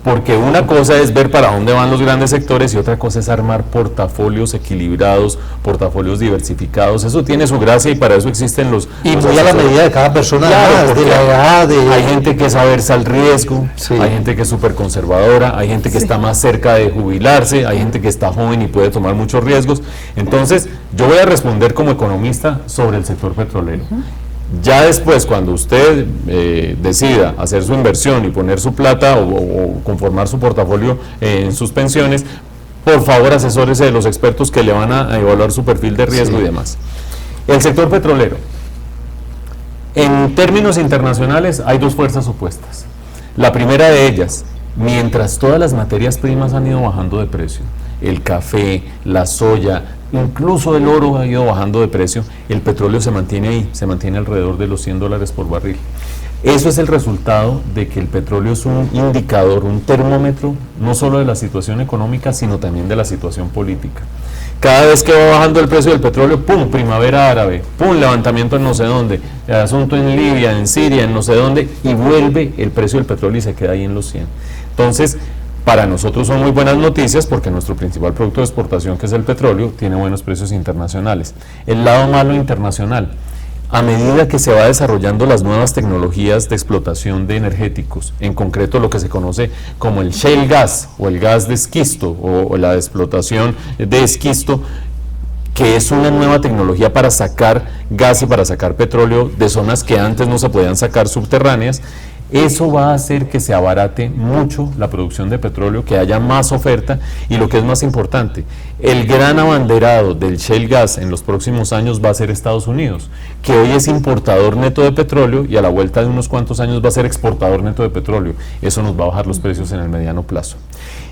S4: Porque una cosa es ver para dónde van los grandes sectores y otra cosa es armar portafolios equilibrados, portafolios diversificados. Eso tiene su gracia y para eso existen los...
S3: Y muy a la medida de cada persona,
S4: Claro,
S3: de la edad,
S4: hay gente que sabe aversa al riesgo,
S3: Sí.
S4: hay gente que es súper conservadora, hay gente que está más cerca de jubilarse, hay gente que está joven y puede tomar muchos riesgos. Entonces, yo voy a responder como economista sobre el sector petrolero. Ya después, cuando usted decida hacer su inversión y poner su plata o conformar su portafolio en sus pensiones, por favor asesórese de los expertos que le van a evaluar su perfil de riesgo y demás. El sector petrolero, en términos internacionales, hay dos fuerzas opuestas. La primera de ellas, mientras todas las materias primas han ido bajando de precio, el café, la soya, incluso el oro ha ido bajando de precio, el petróleo se mantiene ahí, se mantiene alrededor de los $100 por barril. Eso es el resultado de que el petróleo es un indicador, un termómetro, no solo de la situación económica, sino también de la situación política. Cada vez que va bajando el precio del petróleo, ¡pum!, primavera árabe, ¡pum!, levantamiento en no sé dónde, el asunto en Libia, en Siria, en no sé dónde, y vuelve el precio del petróleo y se queda ahí en los 100. Entonces, para nosotros son muy buenas noticias porque nuestro principal producto de exportación, que es el petróleo, tiene buenos precios internacionales. El lado malo internacional, a medida que se va desarrollando las nuevas tecnologías de explotación de energéticos, en concreto lo que se conoce como el shale gas o el gas de esquisto o la explotación de esquisto, que es una nueva tecnología para sacar gas y para sacar petróleo de zonas que antes no se podían sacar subterráneas. Eso va a hacer que se abarate mucho la producción de petróleo, que haya más oferta y lo que es más importante, el gran abanderado del shale gas en los próximos años va a ser Estados Unidos, que hoy es importador neto de petróleo y a la vuelta de unos cuantos años va a ser exportador neto de petróleo. Eso nos va a bajar los precios en el mediano plazo.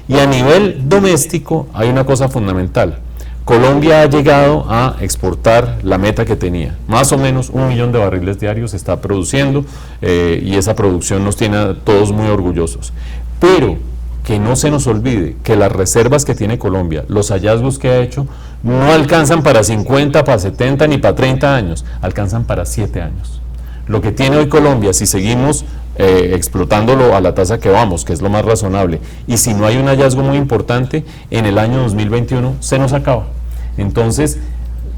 S4: Y a nivel doméstico hay una cosa fundamental. Colombia ha llegado a exportar la meta que tenía, más o menos 1 millón de barriles diarios está produciendo y esa producción nos tiene a todos muy orgullosos. Pero que no se nos olvide que las reservas que tiene Colombia, los hallazgos que ha hecho, no alcanzan para 50, para 70 ni para 30 años, alcanzan para 7 años. Lo que tiene hoy Colombia, si seguimos explotándolo a la tasa que vamos, que es lo más razonable, y si no hay un hallazgo muy importante, en el año 2021 se nos acaba. Entonces,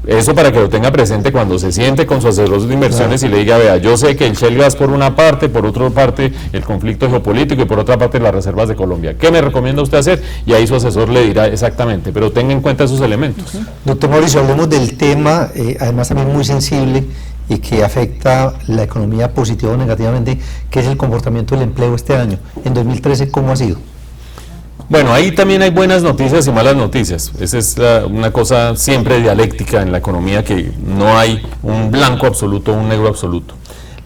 S4: eso para que lo tenga presente cuando se siente con su asesor de inversiones y le diga, vea, yo sé que el shale gas por una parte, por otra parte el conflicto geopolítico y por otra parte las reservas de Colombia. ¿Qué me recomienda usted hacer? Y ahí su asesor le dirá exactamente, pero tenga en cuenta esos elementos.
S3: Doctor Mauricio, hablemos del tema, además también muy sensible y que afecta la economía positiva o negativamente, que es el comportamiento del empleo este año. En 2013, ¿cómo ha sido?
S4: Bueno, ahí también hay buenas noticias y malas noticias. Esa es una cosa siempre dialéctica en la economía, que no hay un blanco absoluto o un negro absoluto.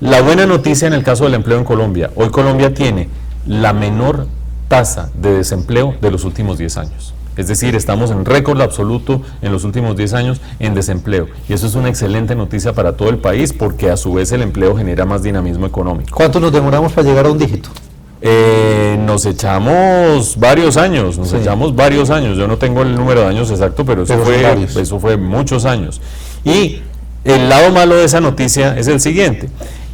S4: La buena noticia en el caso del empleo en Colombia, hoy Colombia tiene la menor tasa de desempleo de los últimos 10 años. Es decir, estamos en récord absoluto en los últimos 10 años en desempleo. Y eso es una excelente noticia para todo el país porque a su vez el empleo genera más dinamismo económico.
S3: ¿Cuánto nos demoramos para llegar a un dígito?
S4: Nos echamos varios años, yo no tengo el número de años exacto, pero eso fue muchos años. Y el lado malo de esa noticia es el siguiente,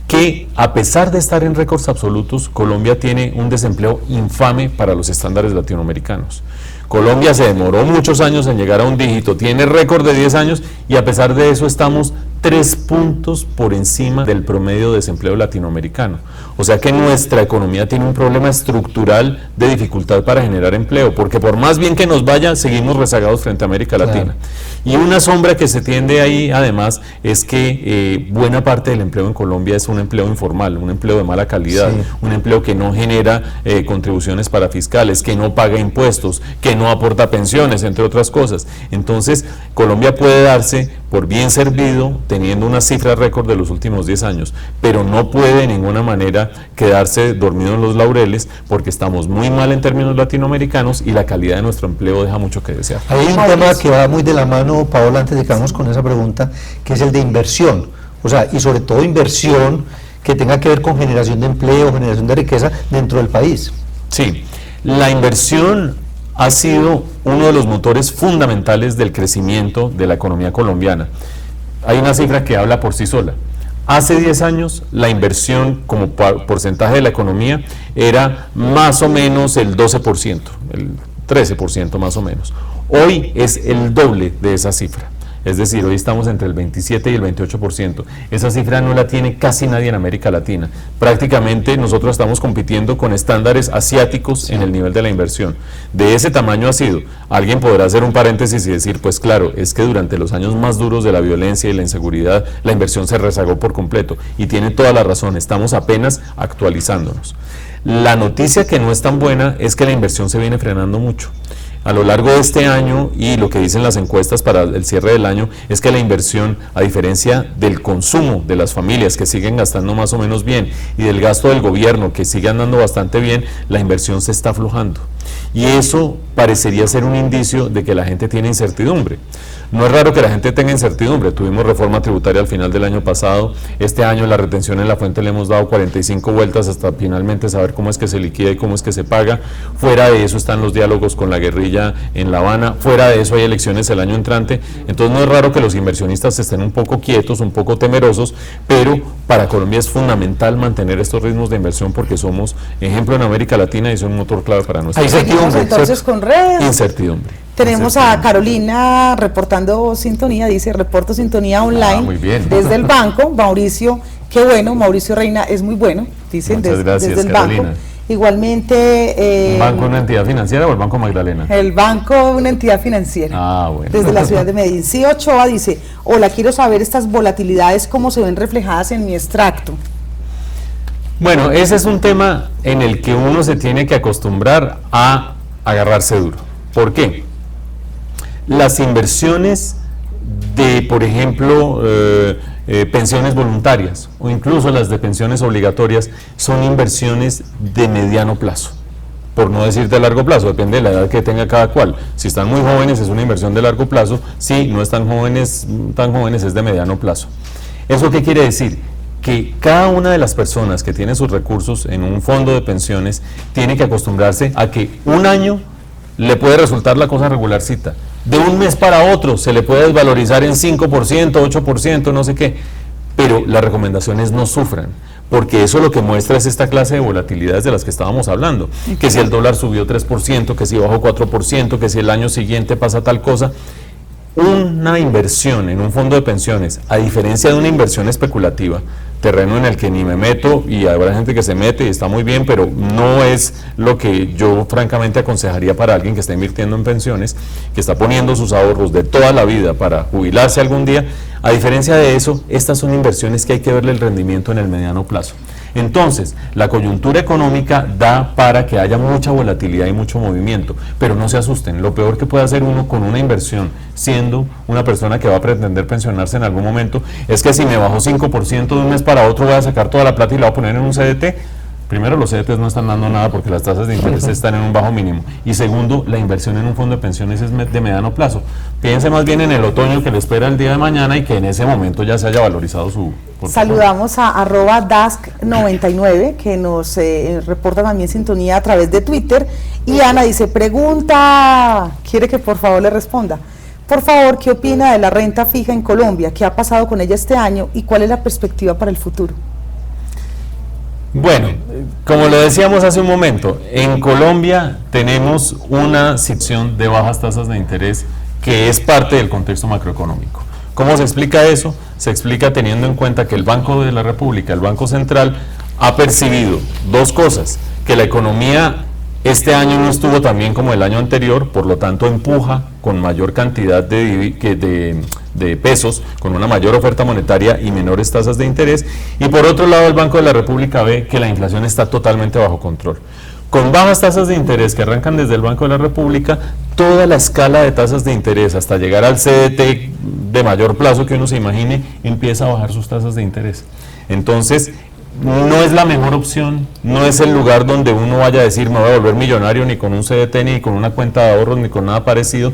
S4: que a pesar de estar en récords absolutos, Colombia tiene un desempleo infame para los estándares latinoamericanos. Colombia se demoró muchos años en llegar a un dígito, tiene récord de 10 años y a pesar de eso estamos 3 puntos por encima del promedio de desempleo latinoamericano. O sea que nuestra economía tiene un problema estructural de dificultad para generar empleo, porque por más bien que nos vaya, seguimos rezagados frente a América Latina. Y una sombra que se tiende ahí, además, es que buena parte del empleo en Colombia es un empleo informal, un empleo de mala calidad, un empleo que no genera contribuciones para fiscales, que no paga impuestos, que no aporta pensiones, entre otras cosas. Entonces, Colombia puede darse por bien servido, teniendo una cifra récord de los últimos 10 años, pero no puede de ninguna manera quedarse dormido en los laureles, porque estamos muy mal en términos latinoamericanos y la calidad de nuestro empleo deja mucho que desear.
S3: Hay un tema que va muy de la mano, Paola, antes de que vamos con esa pregunta, que es el de inversión, o sea, y sobre todo inversión que tenga que ver con generación de empleo, generación de riqueza dentro del país.
S4: Sí, la inversión ha sido uno de los motores fundamentales del crecimiento de la economía colombiana. Hay una cifra que habla por sí sola. Hace 10 años la inversión como porcentaje de la economía era más o menos el 12%, el 13% más o menos. Hoy es el doble de esa cifra. Es decir, hoy estamos entre el 27 y el 28%. Esa cifra no la tiene casi nadie en América Latina. Prácticamente nosotros estamos compitiendo con estándares asiáticos en el nivel de la inversión. De ese tamaño ha sido. Alguien podrá hacer un paréntesis y decir, pues claro, es que durante los años más duros de la violencia y la inseguridad, la inversión se rezagó por completo. Y tiene toda la razón, estamos apenas actualizándonos. La noticia que no es tan buena es que la inversión se viene frenando mucho. A lo largo de este año, y lo que dicen las encuestas para el cierre del año, es que la inversión, a diferencia del consumo de las familias que siguen gastando más o menos bien y del gasto del gobierno que sigue andando bastante bien, la inversión se está aflojando. Y eso parecería ser un indicio de que la gente tiene incertidumbre. No es raro que la gente tenga incertidumbre. Tuvimos reforma tributaria al final del año pasado. Este año la retención en la fuente le hemos dado 45 vueltas hasta finalmente saber cómo es que se liquida y cómo es que se paga. Fuera de eso están los diálogos con la guerrilla en La Habana. Fuera de eso hay elecciones el año entrante. Entonces no es raro que los inversionistas estén un poco quietos, un poco temerosos, pero para Colombia es fundamental mantener estos ritmos de inversión porque somos ejemplo en América Latina y son un motor clave para nuestra
S2: economía. Entonces con redes.
S4: Incertidumbre.
S2: Tenemos a Carolina reportando sintonía, dice, reporto sintonía online
S4: muy bien.
S2: Desde el banco. Mauricio, qué bueno, Mauricio Reina es muy bueno, dicen.
S4: Muchas gracias,
S2: desde el
S4: Carolina.
S2: banco. Igualmente...
S4: ¿Un banco, una entidad financiera o el Banco Magdalena?
S2: El banco, una entidad financiera.
S4: Ah, bueno.
S2: Desde la ciudad de Medellín. Sí, Ochoa dice, hola, quiero saber estas volatilidades, cómo se ven reflejadas en mi extracto.
S4: Bueno, ese es un tema en el que uno se tiene que acostumbrar a agarrarse duro. ¿Por qué? Las inversiones de, por ejemplo, pensiones voluntarias o incluso las de pensiones obligatorias son inversiones de mediano plazo, por no decir de largo plazo, depende de la edad que tenga cada cual. Si están muy jóvenes es una inversión de largo plazo, si no están tan jóvenes es de mediano plazo. ¿Eso qué quiere decir? Que cada una de las personas que tiene sus recursos en un fondo de pensiones tiene que acostumbrarse a que un año le puede resultar la cosa regularcita, de un mes para otro se le puede desvalorizar en 5%, 8%, no sé qué, pero las recomendaciones no sufran, porque eso lo que muestra es esta clase de volatilidades de las que estábamos hablando, que si el dólar subió 3%, que si bajó 4%, que si el año siguiente pasa tal cosa. Una inversión en un fondo de pensiones, a diferencia de una inversión especulativa, terreno en el que ni me meto y habrá gente que se mete y está muy bien, pero no es lo que yo francamente aconsejaría para alguien que está invirtiendo en pensiones, que está poniendo sus ahorros de toda la vida para jubilarse algún día. A diferencia de eso, estas son inversiones que hay que verle el rendimiento en el mediano plazo. Entonces, la coyuntura económica da para que haya mucha volatilidad y mucho movimiento, pero no se asusten. Lo peor que puede hacer uno con una inversión, siendo una persona que va a pretender pensionarse en algún momento, es que si me bajo 5% de un mes para otro voy a sacar toda la plata y la voy a poner en un CDT. primero los CDTs no están dando nada porque las tasas de interés están en un bajo mínimo, y segundo, la inversión en un fondo de pensiones es de mediano plazo. Piense más bien en el otoño que le espera el día de mañana y que en ese momento ya se haya valorizado su portafolio.
S2: Saludamos a @dask99 que nos reporta también sintonía a través de Twitter, y Ana dice, pregunta, quiere que por favor le responda. Por favor, ¿qué opina de la renta fija en Colombia? ¿Qué ha pasado con ella este año y cuál es la perspectiva para el futuro?
S4: Bueno, como lo decíamos hace un momento, en Colombia tenemos una situación de bajas tasas de interés que es parte del contexto macroeconómico. ¿Cómo se explica eso? Se explica teniendo en cuenta que el Banco de la República, el Banco Central, ha percibido dos cosas: que la economía este año no estuvo tan bien como el año anterior, por lo tanto empuja con mayor cantidad de pesos, con una mayor oferta monetaria y menores tasas de interés, y por otro lado el Banco de la República ve que la inflación está totalmente bajo control. Con bajas tasas de interés que arrancan desde el Banco de la República, toda la escala de tasas de interés hasta llegar al CDT de mayor plazo que uno se imagine, empieza a bajar sus tasas de interés. Entonces, no es la mejor opción, no es el lugar donde uno vaya a decir me voy a volver millonario ni con un CDT, ni con una cuenta de ahorros, ni con nada parecido,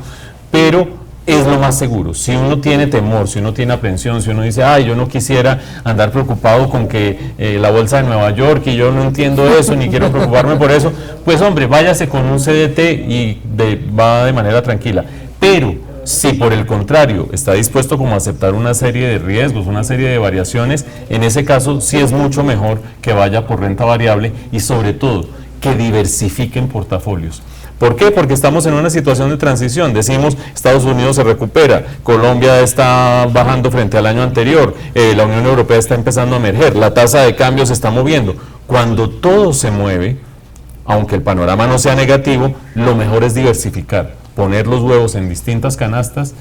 S4: pero es lo más seguro. Si uno tiene temor, si uno tiene aprensión, si uno dice, ay, yo no quisiera andar preocupado con que la bolsa de Nueva York, y yo no entiendo eso, ni quiero preocuparme por eso, pues hombre, váyase con un CDT y va de manera tranquila. Pero si por el contrario está dispuesto como a aceptar una serie de riesgos, una serie de variaciones, en ese caso sí es mucho mejor que vaya por renta variable y sobre todo que diversifiquen portafolios. ¿Por qué? Porque estamos en una situación de transición. Decimos, Estados Unidos se recupera, Colombia está bajando frente al año anterior, la Unión Europea está empezando a emerger, la tasa de cambio se está moviendo. Cuando todo se mueve, aunque el panorama no sea negativo, lo mejor es diversificar, poner los huevos en distintas canastas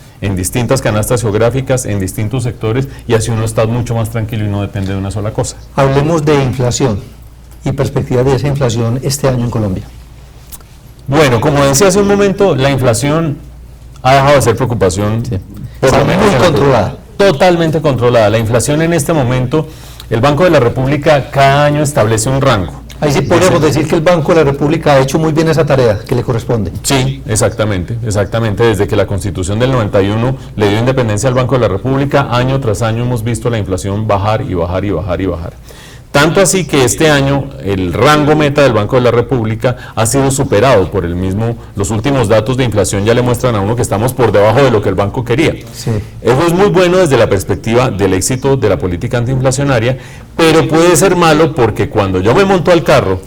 S4: geográficas, en distintos sectores, y así uno está mucho más tranquilo y no depende de una sola cosa.
S3: Hablemos de inflación y perspectivas de esa inflación este año en Colombia.
S4: Bueno, como decía hace un momento, la inflación ha dejado de ser preocupación.
S3: Sí.
S4: Por
S3: Está
S4: lo menos
S3: muy controlada.
S4: Totalmente controlada. La inflación en este momento, el Banco de la República cada año establece un rango.
S3: Ahí sí podemos decir que el Banco de la República ha hecho muy bien esa tarea que le corresponde.
S4: Sí, exactamente. Desde que la Constitución del 91 le dio independencia al Banco de la República, año tras año hemos visto la inflación bajar y bajar y bajar y bajar. Tanto así que este año el rango meta del Banco de la República ha sido superado por el mismo. Los últimos datos de inflación ya le muestran a uno que estamos por debajo de lo que el banco quería.
S3: Sí.
S4: Eso es muy bueno desde la perspectiva del éxito de la política antiinflacionaria, pero puede ser malo porque cuando yo me monto al carro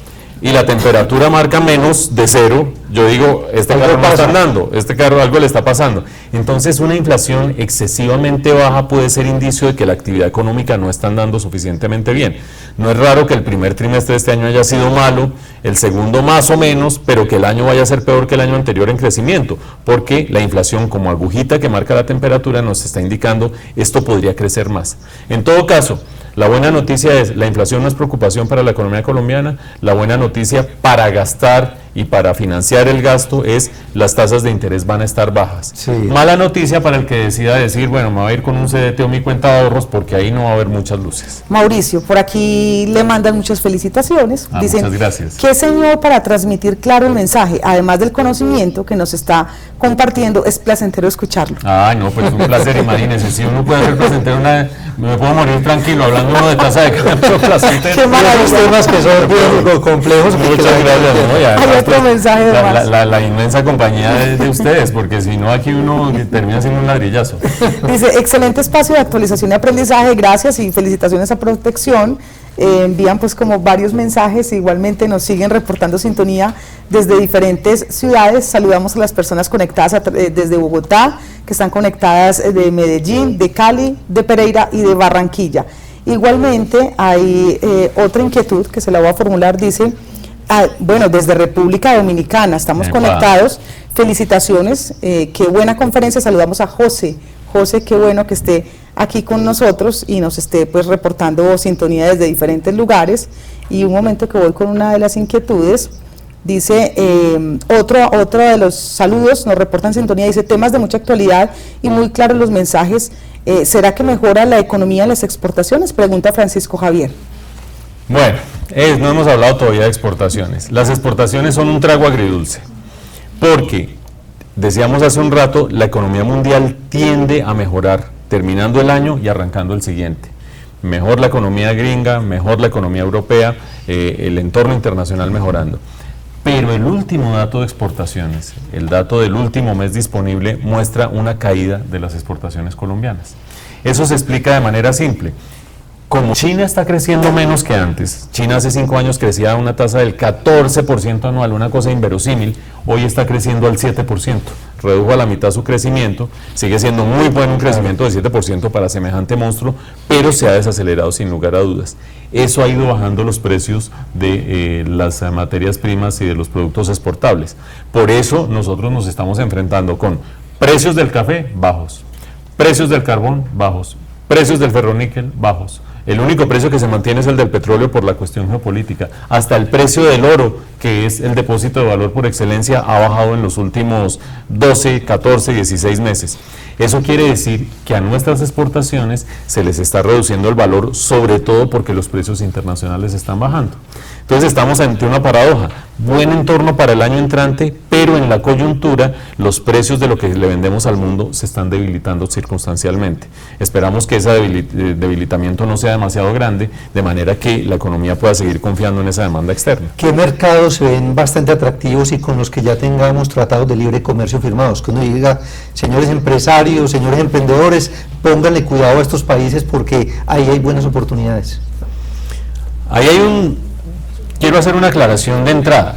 S4: y la temperatura marca menos de 0, yo digo, este carro no está andando, este carro algo le está pasando. Entonces una inflación excesivamente baja puede ser indicio de que la actividad económica no está andando suficientemente bien. No es raro que el primer trimestre de este año haya sido malo, el segundo más o menos, pero que el año vaya a ser peor que el año anterior en crecimiento, porque la inflación como agujita que marca la temperatura nos está indicando esto podría crecer más. En todo caso, la buena noticia es, la inflación no es preocupación para la economía colombiana, la buena noticia para gastar y para financiar el gasto es las tasas de interés van a estar bajas.
S3: Sí.
S4: Mala noticia para el que decida decir, bueno, me voy a ir con un CDT o mi cuenta de ahorros porque ahí no va a haber muchas luces.
S2: Mauricio, por aquí le mandan muchas felicitaciones. Dicen,
S4: muchas gracias.
S2: qué señor para transmitir claro el mensaje, además del conocimiento que nos está compartiendo, es placentero escucharlo.
S4: Ay, no, pues un placer, imagínense, si uno puede hacer placentero, me puedo morir tranquilo hablando uno de tasa de cambio placentero.
S2: Qué maravilla.
S3: Los temas que son bien complejos.
S4: Muchas gracias, ¿no? Y además,
S2: Hay otro mensaje de más.
S4: la inmensa compañía de ustedes, porque si no aquí uno termina siendo un ladrillazo.
S2: Dice, excelente espacio de actualización y aprendizaje, gracias y felicitaciones a Protección. Envían pues como varios mensajes, igualmente nos siguen reportando sintonía desde diferentes ciudades. Saludamos a las personas conectadas desde Bogotá, que están conectadas de Medellín, de Cali, de Pereira y de Barranquilla. Igualmente hay otra inquietud que se la voy a formular, dice, bueno, desde República Dominicana estamos conectados, felicitaciones, qué buena conferencia, saludamos a José, qué bueno que esté aquí con nosotros y nos esté pues reportando sintonía desde diferentes lugares. Y un momento que voy con una de las inquietudes, dice, otro de los saludos, nos reportan sintonía, dice, temas de mucha actualidad y muy claros los mensajes, ¿será que mejora la economía en las exportaciones? Pregunta Francisco Javier.
S4: Bueno, no hemos hablado todavía de exportaciones. Las exportaciones son un trago agridulce, porque, decíamos hace un rato, la economía mundial tiende a mejorar terminando el año y arrancando el siguiente. Mejor la economía gringa, mejor la economía europea, el entorno internacional mejorando. Pero el último dato de exportaciones, el dato del último mes disponible, muestra una caída de las exportaciones colombianas. Eso se explica de manera simple. Como China está creciendo menos que antes, China hace 5 años crecía a una tasa del 14% anual, una cosa inverosímil, hoy está creciendo al 7%, redujo a la mitad su crecimiento, sigue siendo muy bueno un crecimiento de 7% para semejante monstruo, pero se ha desacelerado sin lugar a dudas. Eso ha ido bajando los precios de las materias primas y de los productos exportables. Por eso nosotros nos estamos enfrentando con precios del café bajos, precios del carbón bajos, precios del ferroníquel bajos. El único precio que se mantiene es el del petróleo por la cuestión geopolítica. Hasta el precio del oro, que es el depósito de valor por excelencia, ha bajado en los últimos 12, 14, 16 meses. Eso quiere decir que a nuestras exportaciones se les está reduciendo el valor, sobre todo porque los precios internacionales están bajando. Entonces estamos ante una paradoja. Buen entorno para el año entrante, pero en la coyuntura los precios de lo que le vendemos al mundo se están debilitando circunstancialmente. Esperamos que ese debilitamiento no sea demasiado grande, de manera que la economía pueda seguir confiando en esa demanda externa.
S3: ¿Qué mercados se ven bastante atractivos y con los que ya tengamos tratados de libre comercio firmados? Que uno diga, señores empresarios, señores emprendedores, pónganle cuidado a estos países porque ahí hay buenas oportunidades.
S4: Ahí hay quiero hacer una aclaración de entrada.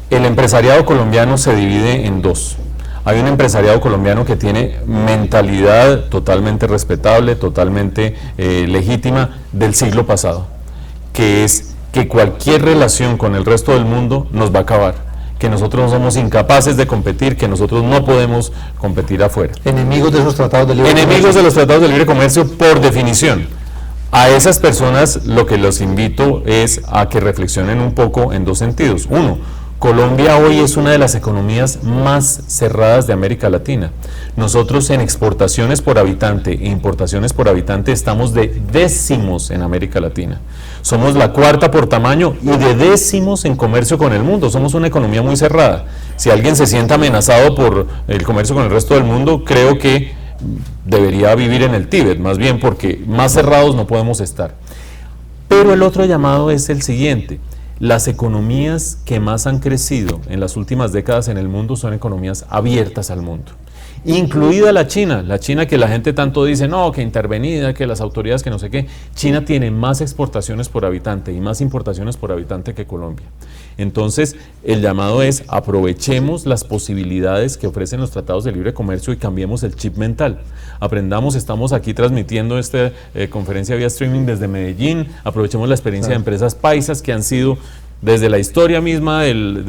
S4: El empresariado colombiano se divide en dos. Hay un empresariado colombiano que tiene mentalidad totalmente respetable, totalmente legítima del siglo pasado, que es que cualquier relación con el resto del mundo nos va a acabar, que nosotros somos incapaces de competir, que nosotros no podemos competir afuera.
S3: Enemigos de esos tratados de libre comercio.
S4: Enemigos de los tratados de libre comercio por definición. A esas personas lo que los invito es a que reflexionen un poco en dos sentidos. Uno, Colombia hoy es una de las economías más cerradas de América Latina. Nosotros en exportaciones por habitante e importaciones por habitante estamos de décimos en América Latina. Somos la cuarta por tamaño y de décimos en comercio con el mundo. Somos una economía muy cerrada. Si alguien se siente amenazado por el comercio con el resto del mundo, creo que debería vivir en el Tíbet, más bien, porque más cerrados no podemos estar. Pero el otro llamado es el siguiente: las economías que más han crecido en las últimas décadas en el mundo son economías abiertas al mundo, incluida la China que la gente tanto dice, no, que intervenida, que las autoridades, que no sé qué. China tiene más exportaciones por habitante y más importaciones por habitante que Colombia. Entonces, el llamado es, aprovechemos las posibilidades que ofrecen los tratados de libre comercio y cambiemos el chip mental. Aprendamos, estamos aquí transmitiendo esta conferencia vía streaming desde Medellín, aprovechemos la experiencia de empresas paisas que han sido, desde la historia misma del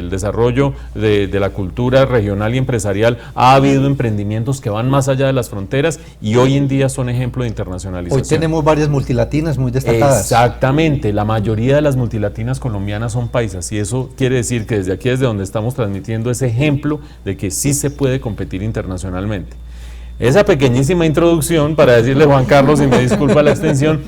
S4: desarrollo de la cultura regional y empresarial, ha habido emprendimientos que van más allá de las fronteras y hoy en día son ejemplo de internacionalización.
S3: Hoy tenemos varias multilatinas muy destacadas.
S4: Exactamente, la mayoría de las multilatinas colombianas son paisas y eso quiere decir que desde aquí, desde donde estamos transmitiendo, ese ejemplo de que sí se puede competir internacionalmente. Esa pequeñísima introducción para decirle, Juan Carlos, y me disculpa la extensión.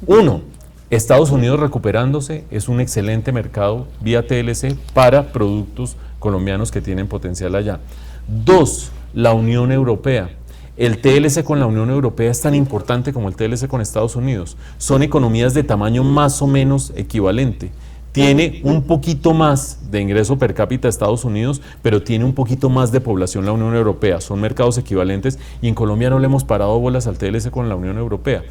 S4: Uno, Estados Unidos recuperándose es un excelente mercado vía TLC para productos colombianos que tienen potencial allá. Dos, la Unión Europea. El TLC con la Unión Europea es tan importante como el TLC con Estados Unidos. Son economías de tamaño más o menos equivalente. Tiene un poquito más de ingreso per cápita Estados Unidos, pero tiene un poquito más de población la Unión Europea. Son mercados equivalentes y en Colombia no le hemos parado bolas al TLC con la Unión Europea.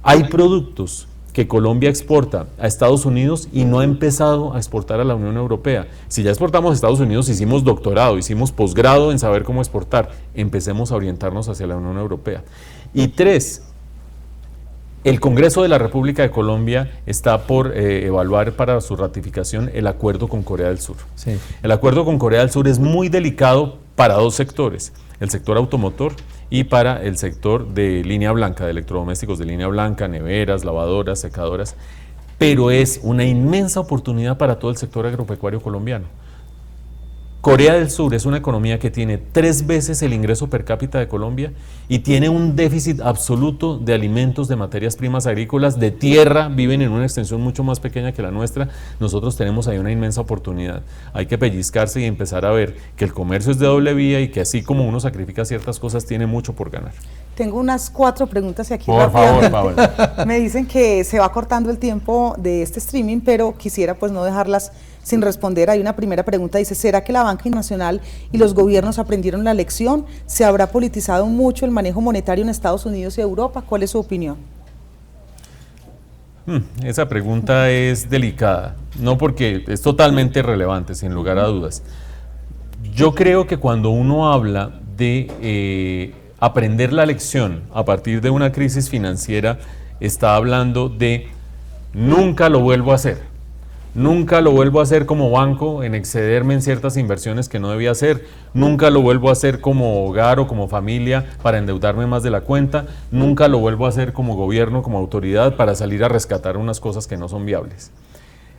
S4: Hay productos que Colombia exporta a Estados Unidos y no ha empezado a exportar a la Unión Europea. Si ya exportamos a Estados Unidos, hicimos doctorado, hicimos posgrado en saber cómo exportar, empecemos a orientarnos hacia la Unión Europea. Y tres, el Congreso de la República de Colombia está por evaluar para su ratificación el acuerdo con Corea del Sur.
S3: Sí.
S4: El acuerdo con Corea del Sur es muy delicado para dos sectores: el sector automotor y para el sector de línea blanca, de electrodomésticos de línea blanca, neveras, lavadoras, secadoras, pero es una inmensa oportunidad para todo el sector agropecuario colombiano. Corea del Sur es una economía que tiene 3 veces el ingreso per cápita de Colombia y tiene un déficit absoluto de alimentos, de materias primas agrícolas, de tierra, viven en una extensión mucho más pequeña que la nuestra. Nosotros tenemos ahí una inmensa oportunidad. Hay que pellizcarse y empezar a ver que el comercio es de doble vía y que así como uno sacrifica ciertas cosas, tiene mucho por ganar.
S2: Tengo unas 4 preguntas aquí.
S4: Por favor, Paola.
S2: Me dicen que se va cortando el tiempo de este streaming, pero quisiera pues no dejarlas sin responder. Hay una primera pregunta, dice, ¿será que la banca internacional y los gobiernos aprendieron la lección? ¿Se habrá politizado mucho el manejo monetario en Estados Unidos y Europa? ¿Cuál es su opinión?
S4: Esa pregunta es delicada, no porque es totalmente relevante, sin lugar a dudas. Yo creo que cuando uno habla de aprender la lección a partir de una crisis financiera, está hablando de nunca lo vuelvo a hacer. Nunca lo vuelvo a hacer como banco en excederme en ciertas inversiones que no debía hacer. Nunca lo vuelvo a hacer como hogar o como familia para endeudarme más de la cuenta. Nunca lo vuelvo a hacer como gobierno, como autoridad para salir a rescatar unas cosas que no son viables.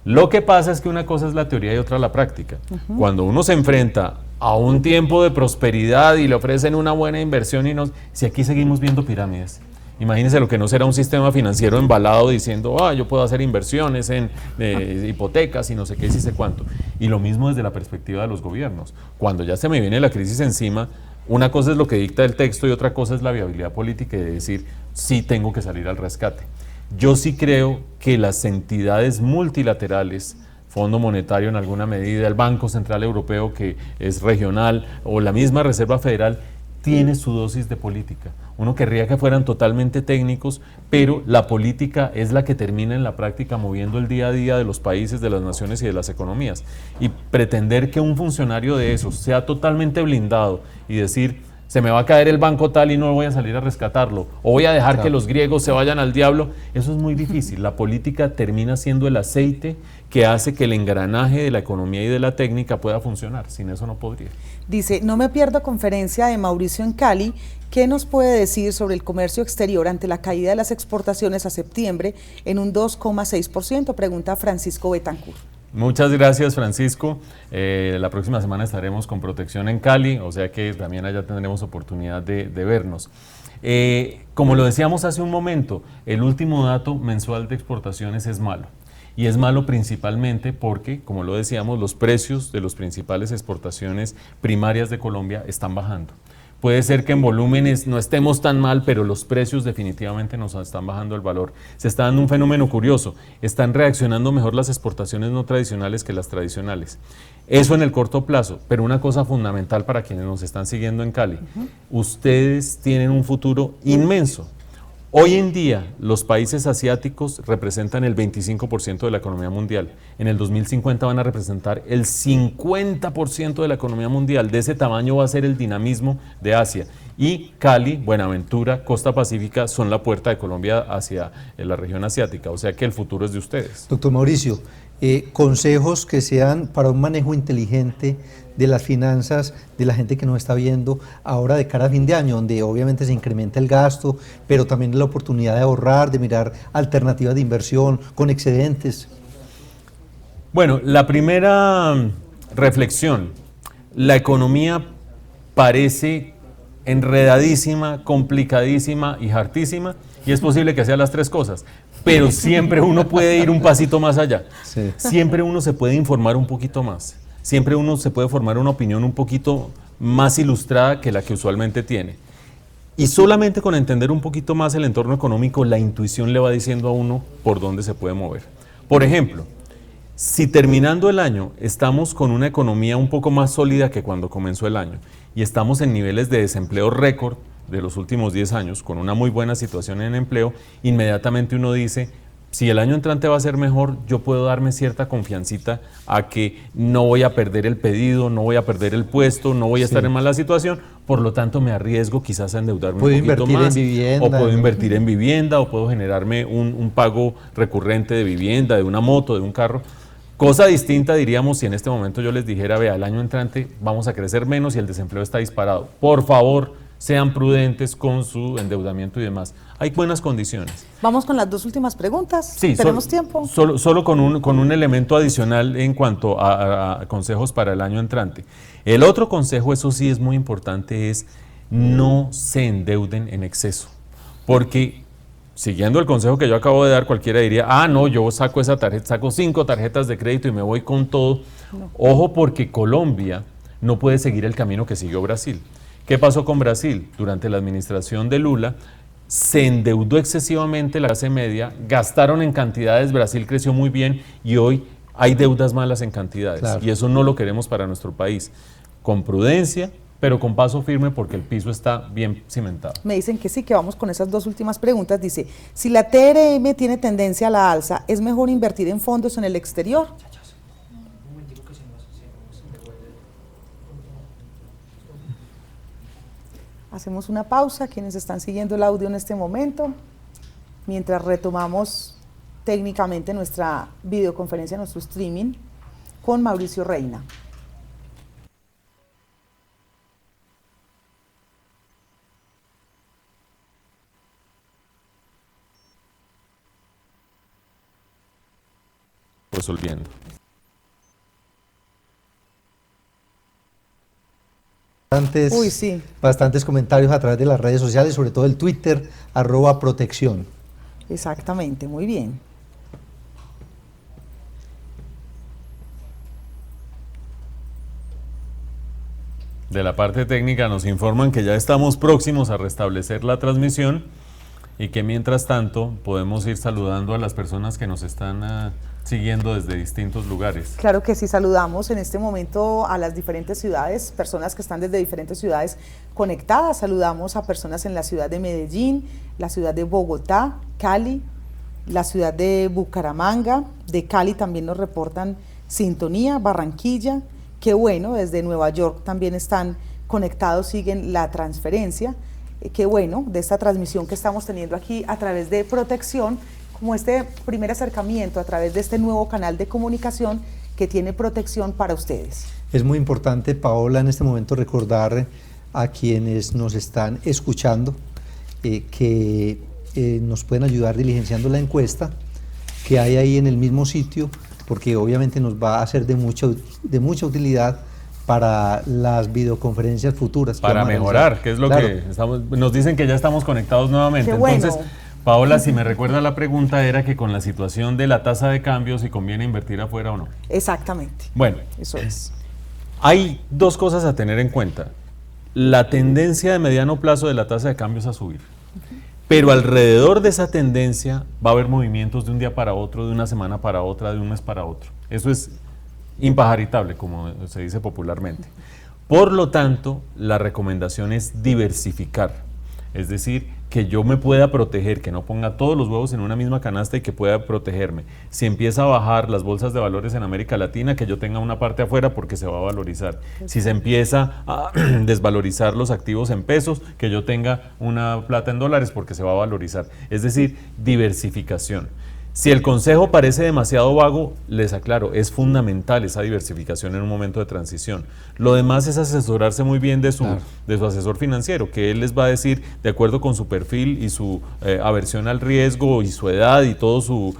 S4: Lo que pasa es que una cosa es la teoría y otra la práctica. Cuando uno se enfrenta a un tiempo de prosperidad y le ofrecen una buena inversión si aquí seguimos viendo pirámides. Imagínense lo que no será un sistema financiero embalado diciendo, yo puedo hacer inversiones en hipotecas y no sé qué, sí sé cuánto. Y lo mismo desde la perspectiva de los gobiernos. Cuando ya se me viene la crisis encima, una cosa es lo que dicta el texto y otra cosa es la viabilidad política y de decir, sí tengo que salir al rescate. Yo sí creo que las entidades multilaterales, Fondo Monetario en alguna medida, el Banco Central Europeo que es regional o la misma Reserva Federal, tiene su dosis de política. Uno querría que fueran totalmente técnicos, pero la política es la que termina en la práctica moviendo el día a día de los países, de las naciones y de las economías. Y pretender que un funcionario de esos sea totalmente blindado y decir, se me va a caer el banco tal y no voy a salir a rescatarlo, o voy a dejar que los griegos se vayan al diablo, eso es muy difícil. La política termina siendo el aceite que hace que el engranaje de la economía y de la técnica pueda funcionar. Sin eso no podría.
S2: Dice, no me pierdo conferencia de Mauricio en Cali. ¿Qué nos puede decir sobre el comercio exterior ante la caída de las exportaciones a septiembre en un 2,6%? Pregunta Francisco Betancourt.
S4: Muchas gracias, Francisco. La próxima semana estaremos con Protección en Cali, o sea que también allá tendremos oportunidad de vernos. Como lo decíamos hace un momento, el último dato mensual de exportaciones es malo. Y es malo principalmente porque, como lo decíamos, los precios de las principales exportaciones primarias de Colombia están bajando. Puede ser que en volúmenes no estemos tan mal, pero los precios definitivamente nos están bajando el valor. Se está dando un fenómeno curioso, están reaccionando mejor las exportaciones no tradicionales que las tradicionales. Eso en el corto plazo, pero una cosa fundamental para quienes nos están siguiendo en Cali, ustedes tienen un futuro inmenso. Hoy en día, los países asiáticos representan el 25% de la economía mundial. En el 2050 van a representar el 50% de la economía mundial. De ese tamaño va a ser el dinamismo de Asia. Y Cali, Buenaventura, Costa Pacífica son la puerta de Colombia hacia la región asiática. O sea que el futuro es de ustedes.
S3: Doctor Mauricio, consejos que sean para un manejo inteligente de las finanzas de la gente que nos está viendo ahora de cara a fin de año, donde obviamente se incrementa el gasto, pero también la oportunidad de ahorrar, de mirar alternativas de inversión con excedentes.
S4: Bueno, la primera reflexión, la economía parece enredadísima, complicadísima y hartísima, y es posible que sea las tres cosas, pero siempre uno puede ir un pasito más allá, sí. Siempre uno se puede informar un poquito más. Siempre uno se puede formar una opinión un poquito más ilustrada que la que usualmente tiene. Y solamente con entender un poquito más el entorno económico, la intuición le va diciendo a uno por dónde se puede mover. Por ejemplo, si terminando el año estamos con una economía un poco más sólida que cuando comenzó el año y estamos en niveles de desempleo récord de los últimos 10 años, con una muy buena situación en empleo, inmediatamente uno dice, si el año entrante va a ser mejor, yo puedo darme cierta confiancita a que no voy a perder el pedido, no voy a perder el puesto, no voy a estar en mala situación, por lo tanto me arriesgo quizás a endeudarme un poquito más, o puedo invertir en vivienda, o puedo generarme un pago recurrente de vivienda, de una moto, de un carro. Cosa distinta diríamos si en este momento yo les dijera, vea, el año entrante vamos a crecer menos y el desempleo está disparado. Por favor, sean prudentes con su endeudamiento y demás. Hay buenas condiciones.
S2: Vamos con las dos últimas preguntas.
S4: Sí,
S2: ¿Tenemos tiempo?
S4: Solo con un elemento adicional en cuanto a consejos para el año entrante. El otro consejo, eso sí es muy importante, es no se endeuden en exceso. Porque, siguiendo el consejo que yo acabo de dar, cualquiera diría, no, yo saco esa tarjeta, saco 5 tarjetas de crédito y me voy con todo. No. Ojo, porque Colombia no puede seguir el camino que siguió Brasil. ¿Qué pasó con Brasil? Durante la administración de Lula, se endeudó excesivamente la clase media, gastaron en cantidades, Brasil creció muy bien y hoy hay deudas malas en cantidades. Claro. Y eso no lo queremos para nuestro país. Con prudencia, pero con paso firme porque el piso está bien cimentado.
S2: Me dicen que sí, que vamos con esas dos últimas preguntas. Dice, si la TRM tiene tendencia a la alza, ¿es mejor invertir en fondos en el exterior? Hacemos una pausa, quienes están siguiendo el audio en este momento, mientras retomamos técnicamente nuestra videoconferencia, nuestro streaming, con Mauricio Reina.
S4: Resolviendo.
S3: Bastantes comentarios a través de las redes sociales, sobre todo el Twitter, @protección.
S2: Exactamente, muy bien.
S4: De la parte técnica nos informan que ya estamos próximos a restablecer la transmisión y que mientras tanto podemos ir saludando a las personas que nos están siguiendo desde distintos lugares.
S2: Claro que sí, saludamos en este momento a las diferentes ciudades, personas que están desde diferentes ciudades conectadas. Saludamos a personas en la ciudad de Medellín, la ciudad de Bogotá, Cali, la ciudad de Bucaramanga, de Cali también nos reportan sintonía, Barranquilla, qué bueno, desde Nueva York también están conectados, siguen la transferencia, qué bueno, de esta transmisión que estamos teniendo aquí a través de Protección, como este primer acercamiento a través de este nuevo canal de comunicación que tiene Protección para ustedes.
S3: Es muy importante, Paola, en este momento recordar a quienes nos están escuchando que nos pueden ayudar diligenciando la encuesta que hay ahí en el mismo sitio, porque obviamente nos va a ser de mucha utilidad para las videoconferencias futuras.
S4: Para mejorar, que es lo que nos dicen que ya estamos conectados nuevamente.
S2: Qué bueno.
S4: Entonces, Paola, si me recuerda, la pregunta era que con la situación de la tasa de cambio, si conviene invertir afuera o no.
S2: Exactamente.
S4: Bueno,
S2: eso es.
S4: Hay dos cosas a tener en cuenta. La tendencia de mediano plazo de la tasa de cambio es a subir. Pero alrededor de esa tendencia va a haber movimientos de un día para otro, de una semana para otra, de un mes para otro. Eso es impajaritable, como se dice popularmente. Por lo tanto, la recomendación es diversificar. Es decir, que yo me pueda proteger, que no ponga todos los huevos en una misma canasta y que pueda protegerme. Si empieza a bajar las bolsas de valores en América Latina, que yo tenga una parte afuera porque se va a valorizar. Si se empieza a desvalorizar los activos en pesos, que yo tenga una plata en dólares porque se va a valorizar. Es decir, diversificación. Si el consejo parece demasiado vago, les aclaro, es fundamental esa diversificación en un momento de transición. Lo demás es asesorarse muy bien de su asesor financiero, que él les va a decir, de acuerdo con su perfil y su aversión al riesgo y su edad y todas sus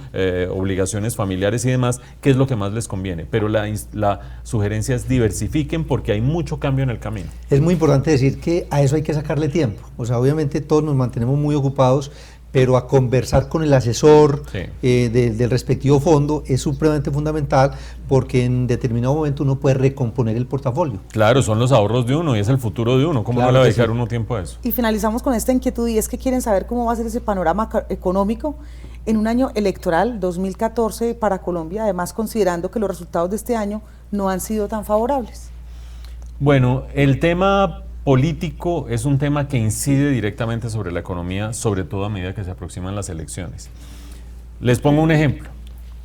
S4: obligaciones familiares y demás, qué es lo que más les conviene. Pero la sugerencia es diversifiquen porque hay mucho cambio en el camino.
S3: Es muy importante decir que a eso hay que sacarle tiempo. O sea, obviamente todos nos mantenemos muy ocupados, pero a conversar con el asesor del respectivo fondo es supremamente fundamental porque en determinado momento uno puede recomponer el portafolio.
S4: Claro, son los ahorros de uno y es el futuro de uno. ¿Cómo no le va a dedicar uno tiempo a eso?
S2: Y finalizamos con esta inquietud y es que quieren saber cómo va a ser ese panorama económico en un año electoral, 2014, para Colombia, además considerando que los resultados de este año no han sido tan favorables.
S4: Bueno, el tema político es un tema que incide directamente sobre la economía, sobre todo a medida que se aproximan las elecciones. Les pongo un ejemplo.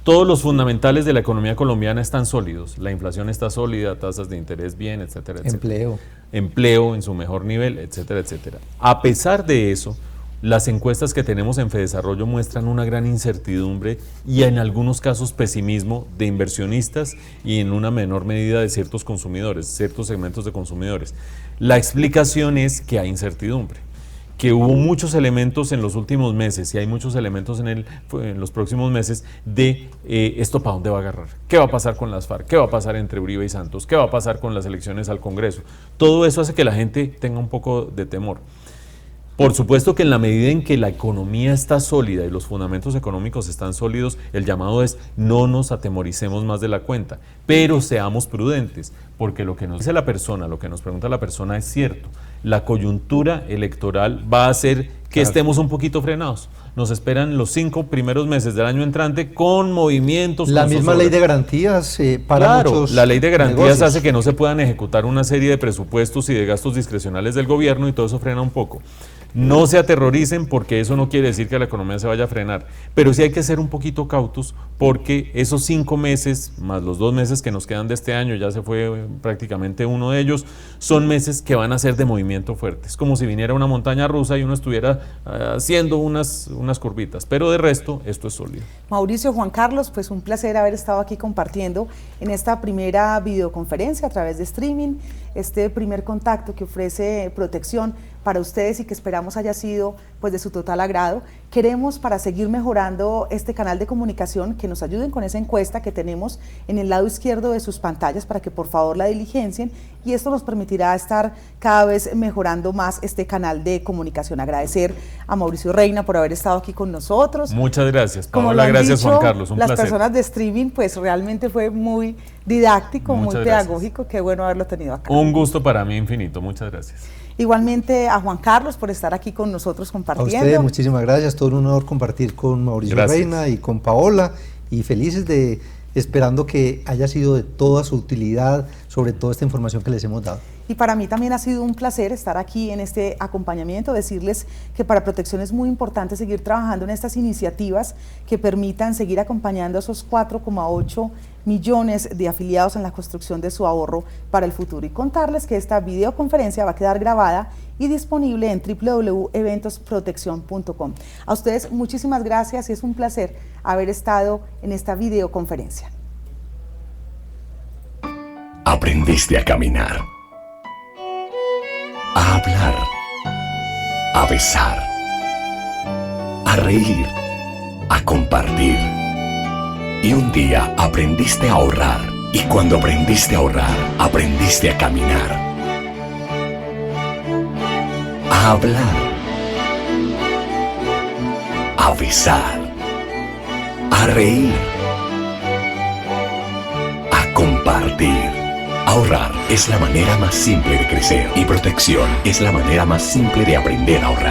S4: Todos los fundamentales de la economía colombiana están sólidos. La inflación está sólida, tasas de interés bien, etcétera, etcétera.
S3: Empleo.
S4: Empleo en su mejor nivel, etcétera, etcétera. A pesar de eso, Las encuestas que tenemos en Fedesarrollo muestran una gran incertidumbre y en algunos casos pesimismo de inversionistas y en una menor medida de ciertos consumidores, ciertos segmentos de consumidores. La explicación es que hay incertidumbre, que hubo muchos elementos en los últimos meses y hay muchos elementos en los próximos meses de esto para dónde va a agarrar, qué va a pasar con las FARC, qué va a pasar entre Uribe y Santos, qué va a pasar con las elecciones al Congreso. Todo eso hace que la gente tenga un poco de temor. Por supuesto que en la medida en que la economía está sólida y los fundamentos económicos están sólidos, el llamado es no nos atemoricemos más de la cuenta, pero seamos prudentes, porque lo que nos dice la persona, lo que nos pregunta la persona es cierto. La coyuntura electoral va a hacer que estemos un poquito frenados. Nos esperan los 5 primeros meses del año entrante con movimientos.
S3: La misma ley de garantías para muchos
S4: la ley de garantías
S3: negocios
S4: hace que no se puedan ejecutar una serie de presupuestos y de gastos discrecionales del gobierno y todo eso frena un poco. No se aterroricen porque eso no quiere decir que la economía se vaya a frenar, pero sí hay que ser un poquito cautos porque esos 5 meses, más los 2 meses que nos quedan de este año, ya se fue prácticamente uno de ellos, son meses que van a ser de movimiento fuerte. Es como si viniera una montaña rusa y uno estuviera haciendo unas curvitas, pero de resto esto es sólido.
S2: Mauricio, Juan Carlos, pues un placer haber estado aquí compartiendo en esta primera videoconferencia a través de streaming, este primer contacto que ofrece Protección para ustedes y que esperamos haya sido pues de su total agrado. Queremos, para seguir mejorando este canal de comunicación, que nos ayuden con esa encuesta que tenemos en el lado izquierdo de sus pantallas para que por favor la diligencien, y esto nos permitirá estar cada vez mejorando más este canal de comunicación. Agradecer a Mauricio Reina por haber estado aquí con nosotros.
S4: Muchas gracias,
S2: Como
S4: Paola,
S2: lo han
S4: gracias
S2: dicho
S4: Juan Carlos, un
S2: las
S4: placer.
S2: personas de streaming, pues realmente fue muy didáctico,
S4: Muchas
S2: muy
S4: gracias.
S2: pedagógico, qué bueno haberlo tenido acá.
S4: Un gusto para mí infinito, muchas gracias.
S2: Igualmente a Juan Carlos por estar aquí con nosotros
S3: A
S2: compartiendo.
S3: ustedes muchísimas gracias, todo un honor compartir con Mauricio
S4: Gracias.
S3: Reina y con Paola, y felices esperando que haya sido de toda su utilidad sobre toda esta información que les hemos dado.
S2: Y para mí también ha sido un placer estar aquí en este acompañamiento, decirles que para Protección es muy importante seguir trabajando en estas iniciativas que permitan seguir acompañando a esos 4,8 millones de afiliados en la construcción de su ahorro para el futuro, y contarles que esta videoconferencia va a quedar grabada y disponible en www.eventosproteccion.com. A ustedes muchísimas gracias y es un placer haber estado en esta videoconferencia.
S1: Aprendiste a caminar, a hablar, a besar, a reír, a compartir. Y un día aprendiste a ahorrar. Y cuando aprendiste a ahorrar, aprendiste a caminar, a hablar, a besar, a reír, a compartir. Ahorrar es la manera más simple de crecer y Protección es la manera más simple de aprender a ahorrar.